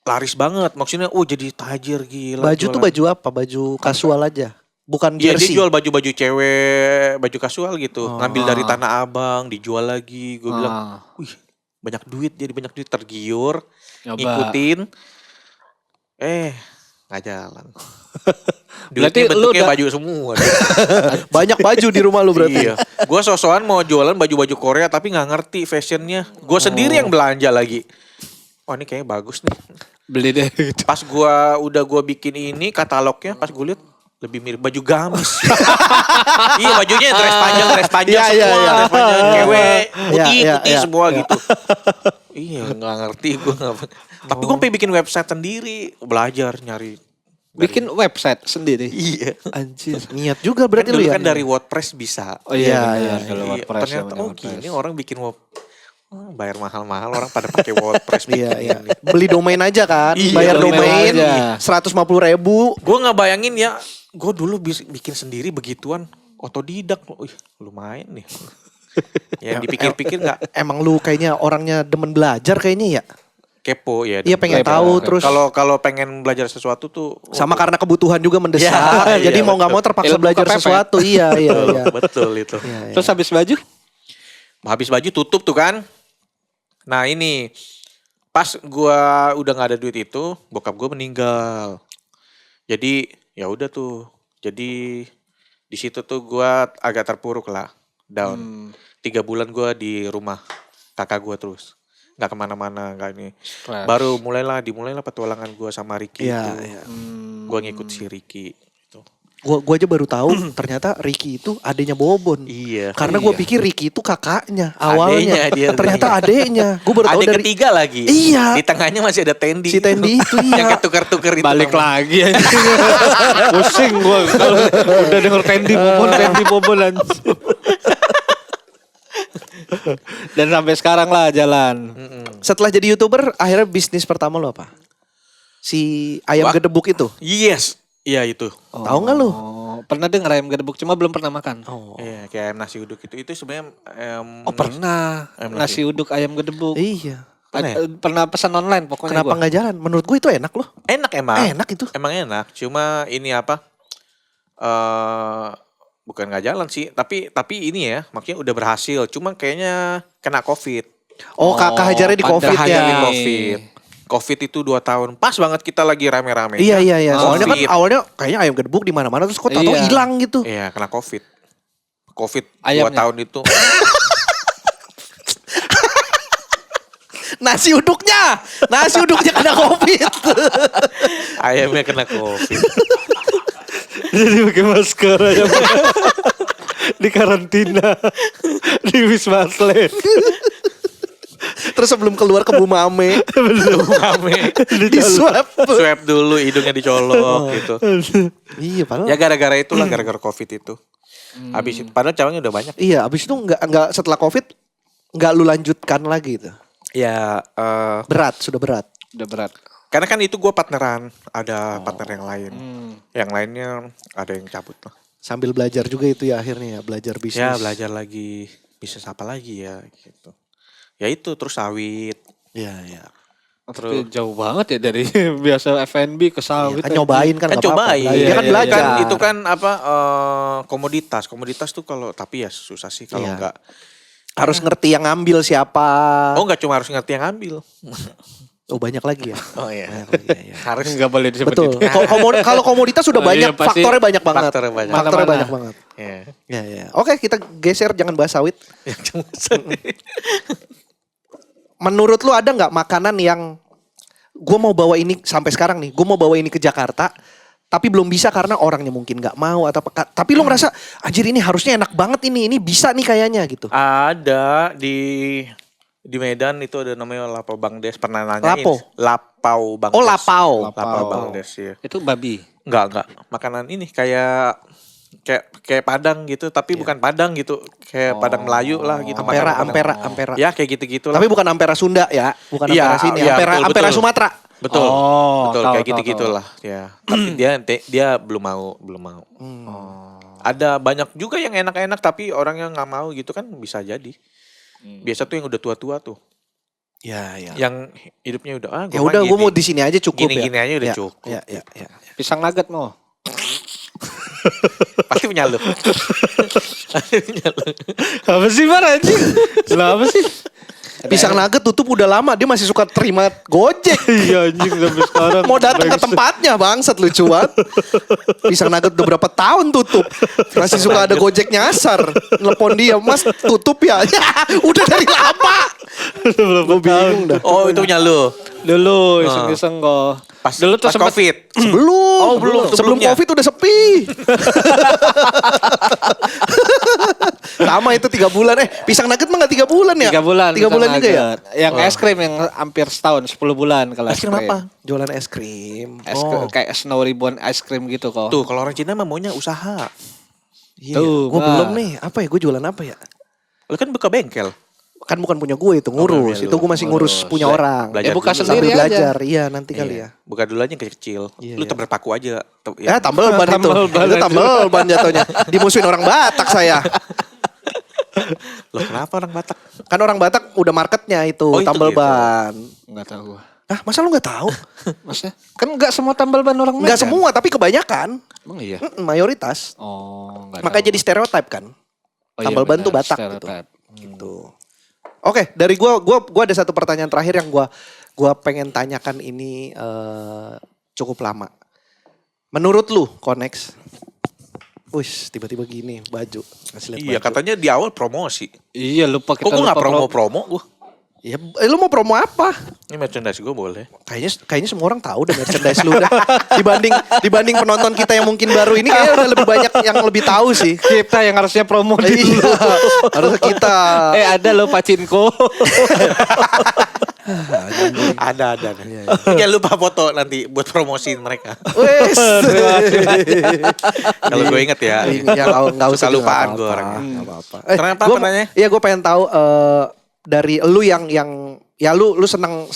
Laris banget. Maksudnya jadi tajir gila. Baju tuh baju apa? Baju kasual aja. Bukan Iya, dia jersey. jual baju-baju cewek, baju kasual gitu. Ngambil dari Tanah Abang, dijual lagi. Gue bilang, wih banyak duit, jadi banyak duit, tergiur. Nyoba. Ngikutin. Nggak jalan. Berarti Duitnya lu bentuknya udah- baju semua. Banyak baju di rumah lu berarti. Iya. Gue sosokan mau jualan baju-baju Korea tapi nggak ngerti fashionnya. Gue sendiri yang belanja lagi. Oh ini kayaknya bagus nih. Beli deh. Pas gue bikin ini katalognya, pas gue lihat lebih mirip baju gamis. Iya bajunya dress panjang Iya, semua, iya. dress panjang cewek, putih Iya, putih iya. semua gitu. Iya nggak ngerti gue. Tapi gue pengen bikin website sendiri, belajar nyari. Bikin website sendiri. Iya. Anjir. Niat juga berarti Kan lu dulu ya. kan dari WordPress bisa. Oh iya, Iya, benar. Kalau Iya, WordPress ternyata namanya WordPress. gini orang bikin bayar mahal-mahal orang pada pakai WordPress. Iya, iya. Beli domain aja kan. Iya, Bayar domain domain aja. 150.000. Gue nggak bayangin ya, gue dulu bikin sendiri begituan otodidak. Wih, lumayan nih. Ya dipikir-pikir nggak Emang lu kayaknya orangnya demen belajar kayaknya ya. kepo ya. Iya pengen Kepo. tahu terus. Kalau pengen belajar sesuatu tuh Sama karena kebutuhan juga mendesak. Iya, Jadi iya, mau nggak mau betul. terpaksa Ilmu belajar kepepet. sesuatu. Iya, iya, iya. betul itu. Iya, iya. Terus habis baju? Habis baju tutup tuh kan. Nah ini pas gua udah nggak ada duit itu, bokap gua meninggal. Jadi ya udah tuh. Jadi di situ tuh gua agak terpuruk lah, down. 3 bulan gua di rumah kakak gua terus, nggak kemana-mana, nggak ini. Stres. Baru dimulailah petualangan gua sama Ricky Iya, itu. iya. Gua ngikut si Ricky. Gitu. Gua aja baru tahu ternyata Ricky itu adenya Bobon. Iya. Karena gue pikir Ricky itu kakaknya awalnya. Adenya dia. Ternyata adenya. Gue baru tahu Ada dari ketiga lagi. Iya. Di tengahnya masih ada Tendi. si Tendi itu Yang iya. ketukar-tukar itu. Balik namanya. lagi anjing. Pusing gua kalau udah denger Tendi Bobon anjing. Dan sampai sekarang lah jalan. Setelah jadi YouTuber akhirnya bisnis pertama lo apa? Si ayam Wah. gedebuk itu. Yes. Iya itu. Tahu nggak lu? Oh, pernah dengar ayam gedebuk cuma belum pernah makan. Oh. Iya, kayak ayam nasi uduk itu sebenarnya Oh pernah. Ayam Nasi uduk ayam gedebuk. Iya. Pernah pesan online pokoknya Kenapa gua. nggak jalan? Menurut gue itu enak loh. Enak emang. Enak itu. Emang enak. Cuma ini apa? Bukan nggak jalan sih, tapi ini ya, maksudnya udah berhasil. Cuma kayaknya kena COVID. Oh, kakak hajarnya di pandai COVID ya. Hajar di Iya. COVID. COVID itu 2 tahun. Pas banget kita lagi rame-rame. Iya, iya, iya. Soalnya kan COVID. awalnya kayaknya ayam gedebuk di mana-mana terus kok tahu Iya. hilang gitu. Iya, kena COVID. COVID 2 Ayamnya. tahun itu. Nasi uduknya kena COVID. Ayamnya kena COVID. Jadi pakai masker aja. Di karantina. Di Wisma Atlet. Terus sebelum keluar ke Bumame Rame. di swab. Swab dulu, hidungnya dicolok gitu. Iya, padahal. Ya gara-gara itulah, gara-gara COVID itu. Habis itu, padahal cabangnya udah banyak. Iya, abis itu nggak setelah COVID nggak lu lanjutkan lagi itu. Ya, Sudah berat. Udah berat. karena kan itu gue partneran, ada partner yang lain. Yang lainnya ada yang cabut lah. Sambil belajar juga itu ya akhirnya ya, belajar bisnis. Ya belajar lagi, bisnis apa lagi ya gitu. Ya itu terus sawit. Iya, iya. Tapi jauh banget ya dari biasa F&B ke sawit. Kan nyobain kan Kan nggak apa-apa. cobain. Dia kan Iya, belajar. Kan itu kan apa komoditas. Komoditas tuh kalau tapi ya susah sih kalau Iya. enggak. Harus ngerti yang ngambil siapa. Oh enggak cuma harus ngerti yang ambil. Oh, banyak lagi ya. Oh iya. Banyak lagi, ya, ya. Harus Nggak boleh disebut Betul. itu. Kalau komoditas sudah Oh, banyak, iya, pasti faktornya banyak banget. faktornya banyak. Faktornya Mana-mana. banyak banget. Ya. Ya, ya. Oke, kita geser jangan bahas sawit. Menurut lu ada nggak makanan yang gue mau bawa ini sampai sekarang nih, gue mau bawa ini ke Jakarta, tapi belum bisa karena orangnya mungkin nggak mau atau tapi lu ngerasa anjir ini harusnya enak banget ini bisa nih kayaknya gitu. Ada di Medan itu ada namanya Lapau Bang Des, pernah nanyain. Lapo? Lapau Bang Oh, Des. lapau. Lapau Bang Des ya. Itu babi. Enggak. Makanan ini kayak Padang gitu, tapi bukan Padang gitu. Kayak Padang Melayu lah gitu. Ampera. Ya kayak gitu-gitu lah. Tapi bukan ampera Sunda ya, bukan Iya, ampera sini, iya, ampera betul, ampera betul. Sumatera. Betul. Oh, Betul tahu, kayak tahu, gitu-gitu tahu. lah. Ya. Tapi dia belum mau. Ada banyak juga yang enak-enak tapi orang yang nggak mau gitu kan bisa jadi. Biasa tuh yang udah tua-tua tuh. Ya, ya. Yang hidupnya udah Ya udah, gue mau di sini aja cukup gini-gini ya. aja udah Ya, cukup. Ya, ya, ya. Pisang nugget mau. Pasti punya lu. Apa sih Bar anjing? Kenapa sih? Pisang nugget tutup udah lama, dia masih suka terima Gojek. Iya anjing sampai sekarang. Mau datang ke tempatnya bangsat lucu banget. Pisang nugget udah berapa tahun tutup. Masih suka ada Gojek nyasar. Telepon dia, "Mas, tutup ya?" Udah dari lama. Gue bingung dah. Oh, itu punya lu. Dulu iseng-iseng kok. Dulu tuh pas sempet Covid. Sebelum. Oh, belum. Sebelum Sebelumnya. Covid udah sepi. Lama itu 3 bulan. Pisang nugget mah gak 3 bulan ya? 3 bulan. 3 bulan juga ya? Yang es krim yang hampir setahun, 10 bulan kalau Es krim apa? Jualan es krim. Es krim, kayak snow ribbon es krim gitu kok. Tuh, kalau orang Cina mah maunya usaha. Iya. Tuh, Gue Bang. belum nih. Apa ya? Gue jualan apa ya? Lu kan buka bengkel. Kan bukan punya gue itu, ngurus. punya Itu lu. gue masih ngurus punya Bela- orang. belajar buka dulu. sendiri Sambil aja. belajar. Iya, nanti kali ya. Buka dulu aja yang kecil. Iya, Lu iya. tambal paku aja. Ya, tambal ban itu. Tambal ban Itu aja. tambal ban jatuhnya. Dimusuhin orang Batak saya. Loh, kenapa orang Batak? Kan orang Batak udah marketnya itu, Oh, itu tambal gitu. ban. Enggak tahu gua. Ah, masa lu gak tahu? Maksudnya? Kan enggak semua tambal ban orang Enggak Medan. semua, tapi kebanyakan. Emang iya? Mayoritas. Oh, enggak Makanya tahu. jadi stereotip kan. Oh, tambal ban benar, tuh Batak stereotype. Gitu. Oke, dari gua ada satu pertanyaan terakhir yang gua pengen tanyakan ini cukup lama. Menurut lu, Konex, wis tiba-tiba gini baju. Ngasih lihat Iya, baju. katanya di awal promosi. Iya, lupa Kok kita gue lupa gak promo-promo? Ya, lu mau promo apa? Ini merchandise gue boleh. Kayaknya semua orang tahu deh merchandise lu udah. Dibanding penonton kita yang mungkin baru ini kayaknya udah lebih banyak yang lebih tahu sih. Kita yang harusnya promo Iya, dulu. harusnya kita. Ada loh Pacinko. Ada. Jangan lupa foto nanti buat promosiin mereka. Wes. Kalau gue inget ya. Ya nggak usah Suka lupaan nggak gue apa-apa, orangnya. nggak apa-apa. Kenapa gua pertanyaannya? Iya, gue pengen tahu dari lu yang ya lu seneng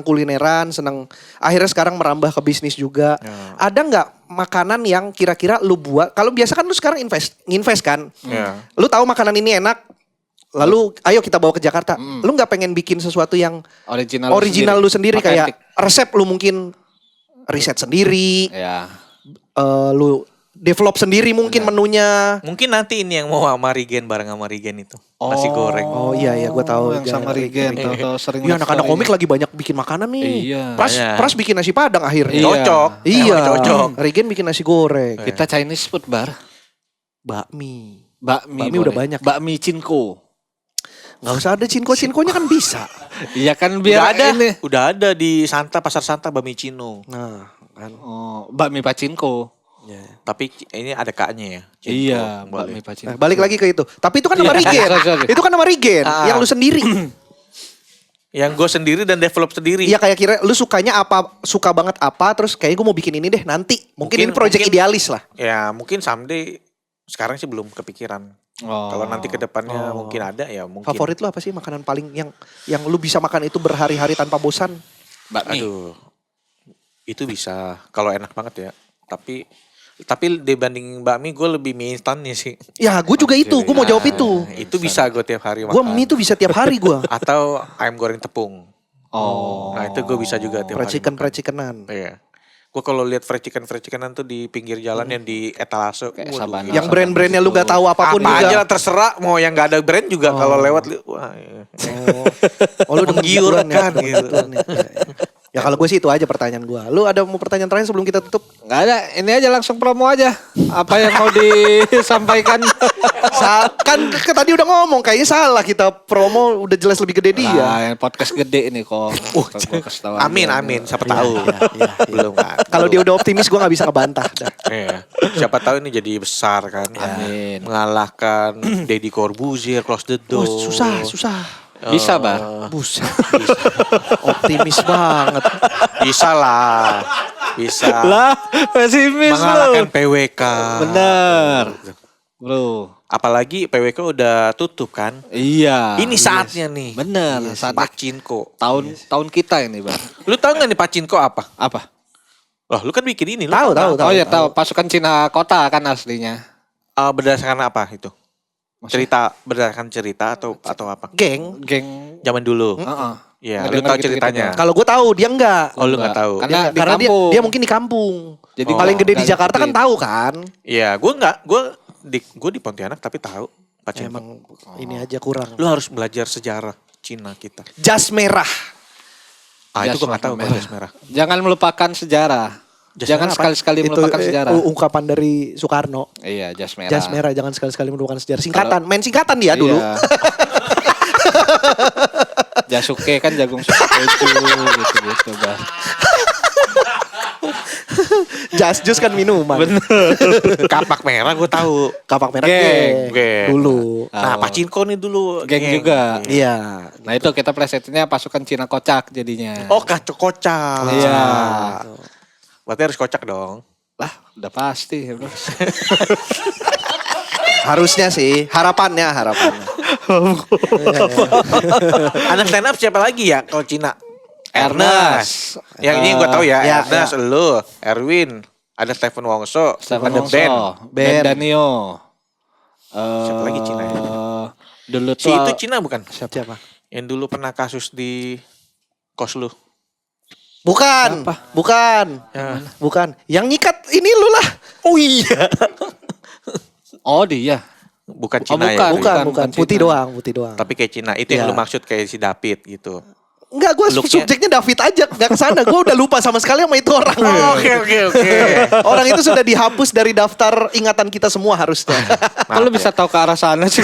kulineran, seneng akhirnya sekarang merambah ke bisnis juga. Ya. Ada nggak makanan yang kira-kira lu buat? Kalau biasa kan lu sekarang invest kan. Ya. Lu tahu makanan ini enak, lalu ayo kita bawa ke Jakarta. Lu nggak pengen bikin sesuatu yang original lu sendiri kayak resep lu mungkin riset sendiri, Ya. lu develop sendiri mungkin menunya. Mungkin nanti ini yang mau sama Rigen bareng sama Rigen itu. Nasi goreng. Oh iya gue tahu. Yang sama Rigen tahu sering. Iya, anak-anak komik lagi banyak bikin makanan nih. Iya. Banyak. Pras bikin nasi padang akhirnya. Iya. Cocok. Iya. Emang cocok. Regen bikin nasi goreng. Kita Chinese food bar. Bakmi. Bakmi udah boleh. banyak. Bakmi Cinko. Nggak usah ada cinko-cinkonya kan bisa. Iya kan Udah biar ada. ini. Udah ada di Santa, Pasar Santa Bami Cino. Nah, kan. Oh, bakmi Pacinko. Ya. Tapi ini ada kaknya ya. Cinco. Iya, Boleh. bakmi Pacinko. Nah, balik lagi ke itu. Tapi itu kan nama Iya, Regen. sorry. Itu kan nama Regen. Ah. Yang lu sendiri. Yang gue sendiri dan develop sendiri. Iya, kayak kira lu sukanya apa, suka banget apa, terus kayaknya gue mau bikin ini deh nanti. Mungkin ini project mungkin- idealis lah. Ya mungkin someday. Sekarang sih belum kepikiran. Oh. Kalau nanti ke depannya mungkin ada ya mungkin. Favorit lu apa sih makanan paling yang lu bisa makan itu berhari-hari tanpa bosan? Bakmi. Aduh. Itu bisa kalau enak banget ya. Tapi dibanding bakmi gue lebih mie instannya sih. Ya, gue juga itu. Gue mau jawab itu. Itu bisa gue tiap hari makan. Gue mie tuh bisa tiap hari gue. Atau ayam goreng tepung. Oh. Nah itu gue bisa juga tiap hari. Preciken-precikenan. Iya. Gue kalau lihat fried chickenan tuh di pinggir jalan yang di etalase. Kayak waduh, Sabana. Yang brand-brandnya lu gak tahu apapun apa juga. aja lah, terserah mau yang gak ada brand juga kalau lewat wah iya. Oh lu demen gituan Menggiurkan demen gitu. gituan ya. Ya kalau gue sih itu aja pertanyaan gue. Lu ada mau pertanyaan terakhir sebelum kita tutup? Nggak ada, ini aja langsung promo aja. Apa yang mau disampaikan? Kan tadi udah ngomong kayaknya salah kita promo udah jelas lebih gede dia. Nah, yang podcast gede ini kok. Gua kasih tahu aja. Amin, siapa tahu. Belum kan. Kalau dia udah optimis gue gak bisa ngebantah. Dah. Iya. Siapa tahu ini jadi besar kan. Amin. Mengalahkan Deddy Corbuzier, Close the Door. Susah. Bisa, Bar. Buset. Optimis banget. Bisa lah. Bisa. Lah, pesimis Mengalahkan lu. PWK. Bener. Bro. Apalagi PWK udah tutup kan. Iya. Ini saatnya nih. Bener. Saatnya Pacinko. tahun kita ini, Bang. Lu tahu gak nih Pacinko apa? Apa? Loh, lu kan bikin ini. Lu Tahu. Oh ya tahu, pasukan Cina kota kan aslinya. Berdasarkan apa itu? Cerita berdasarkan cerita atau apa? Geng. Geng. Zaman dulu. Heeh. Iya, Ngedenger lu tahu gitu-gitu ceritanya. doang. Kalau gue tahu dia enggak. Oh, lu nggak tahu. Karena di Karena dia, kampung. dia mungkin di kampung. Jadi Paling gede di nggak Jakarta kan ngikutin. tahu kan. Iya, gue di Pontianak tapi tahu Pachinko. Emang ini aja kurang. Lu harus belajar sejarah Cina kita. Jas merah. Itu Jas gue nggak tahu merah. jas merah. Jangan melupakan sejarah. Jas Jangan merah apa? sekali-sekali melupakan sejarah. ungkapan dari Soekarno. Iya, jas merah. Jas merah jangan sekali-sekali melupakan sejarah. Singkatan, main singkatan dia dulu. Iya. Jasuke kan jagung susu keju gitu-gitu, Bah. Jas jus kan minuman. Kapak merah gue tahu. Kapak merah Geng. Geng. dulu. Nah, Oh. Pachinko nih dulu. Geng juga. Iya. Nah itu kita plesetinnya pasukan Cina kocak jadinya. Oh, kacau kocak. Iya. Berarti harus kocak dong. Lah udah pasti. Harusnya sih, harapannya. Anak stand up siapa lagi ya kalau Cina? Ernest. Yang ini gue tahu ya, Ya, Ernest, lu, Erwin, ada Stephen Wongso, Stephen ada Wongso, Ben. Ben Danio. Siapa lagi Cina ya? Dulu Si tuh itu Cina bukan? Siapa? Yang dulu pernah kasus di kos lu. Bukan. Ya. Bukan. Yang nyikat ini lu lah. Oh iya. Oh dia. Bukan Oh, Cina bukan. ya. Bukan. Cina. Putih doang. Tapi kayak Cina. Itu yang Ya. lu maksud kayak si David gitu. Enggak, gue Looknya- subjeknya David aja, nggak kesana. Gue udah lupa sama sekali sama itu orang. Oke. Orang itu sudah dihapus dari daftar ingatan kita semua harusnya. Kalau bisa tahu ke arah sana sih.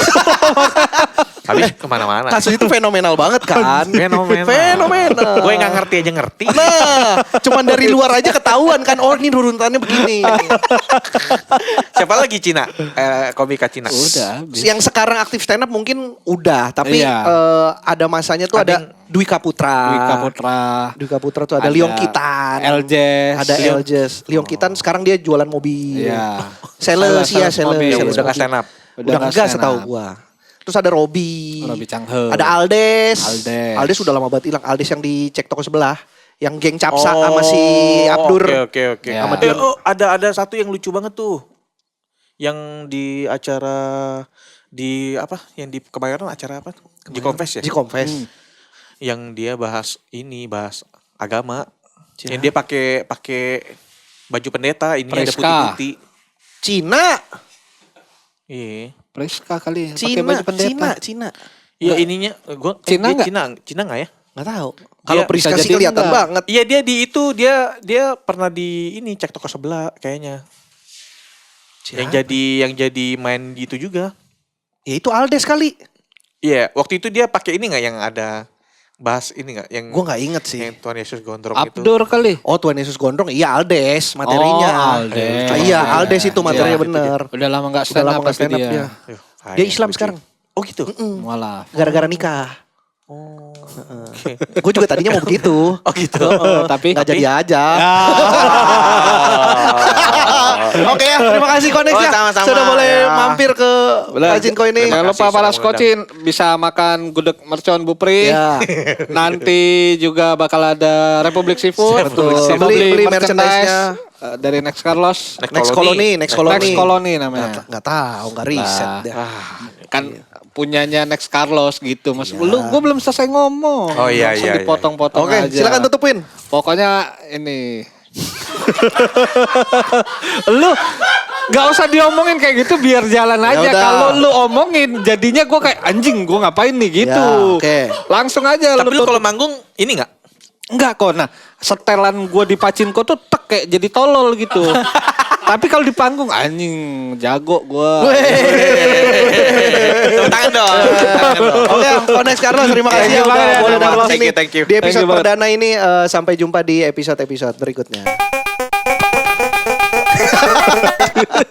Habis kemana-mana. Kasus itu fenomenal banget kan? Fenomenal. Gue nggak ngerti aja ngerti. Nah, cuman dari luar aja ketahuan kan. Oh ini urutannya begini. Siapa lagi Cina? Komika Cina. Udah. Yang sekarang aktif stand up mungkin udah, tapi Iya. ada masanya tuh ada Dwi Kaputra. Dwi Kaputra tuh ada Leong Kitan. Eljes. Ada Eljes. Leong Kitan sekarang dia jualan mobil. Iya. Sales ya, mobil. Yang sales udah nggak mobil. stand up. Udah enggak stand setahu up. gua. Terus ada Robi. Robi Changhe. Ada Aldes. Aldes. Udah lama banget hilang. Aldes yang dicek toko sebelah. Yang geng Capsa sama si Abdur. Oke. Ya. Sama dia. Ada satu yang lucu banget tuh. Yang di acara di apa? Yang di Kebayoran acara apa? Di Confess ya? Di Confess. Yang dia bahas agama. Yang dia pakai baju pendeta, ini ada Priska. putih-putih. Cina. Iya. Priska kali. Pakai Cina. baju pendeta. Cina. Iya ininya gua Cina dia nggak? Cina enggak ya? Nggak tahu. Kalau Dia Priska bisa sih jadi kelihatan enggak. banget. Iya dia pernah di ini cek toko sebelah kayaknya. Yang jadi main gitu juga. Ya itu Aldes kali. Iya, waktu itu dia pakai ini nggak yang ada bahas ini nggak yang Gue nggak inget sih. yang Tuhan Yesus gondrong itu. Abdur kali. Oh Tuhan Yesus Gondrong. Iya Aldes materinya. Oh, Aldes. Iya Aldes itu materinya Iya. bener. Udah lama nggak Udah stand lama up nggak tapi stand up dia. ya. Aduh, Dia Islam lucu. sekarang. Oh gitu. Malah. Gara-gara nikah. Oh. Gue juga tadinya mau begitu. Oh gitu. Tapi Nggak jadi aja. Oke ya, terima kasih Konex Oh, ya. sama-sama. Sudah boleh Ya. mampir ke Pachinko ini. Jangan Terima lupa kasih para sudah skocin bisa makan gudeg mercon Bupri. Ya. Nanti juga bakal ada Republik Seafood. Betul. Bisa Beli beli merchandise-nya. dari Next Carlos. Next Colony. Next Colony namanya. Nggak tahu, nggak riset Nah. deh. Kan punyanya Next Carlos gitu. Mas, gue belum selesai ngomong. Oh, iya, Langsung iya. dipotong-potong Oke, aja. silakan tutupin. Pokoknya ini. Lu gak usah diomongin kayak gitu biar jalan aja. udah. Kalau lu omongin jadinya gue kayak anjing gue ngapain nih gitu. Ya, oke. Langsung aja. Tapi lu tutup. kalau manggung ini nggak? Enggak kok. Nah setelan gue di Pachinko tuh tek kayak jadi tolol gitu. Tapi kalau di panggung anjing jago gue. Tepuk tangan dong. Oke, Konex Carlos terima kasih Thank ya you udah banget. boleh datang Thank sini you, thank you. di episode Thank you banget. perdana ini. Sampai jumpa di episode-episode berikutnya.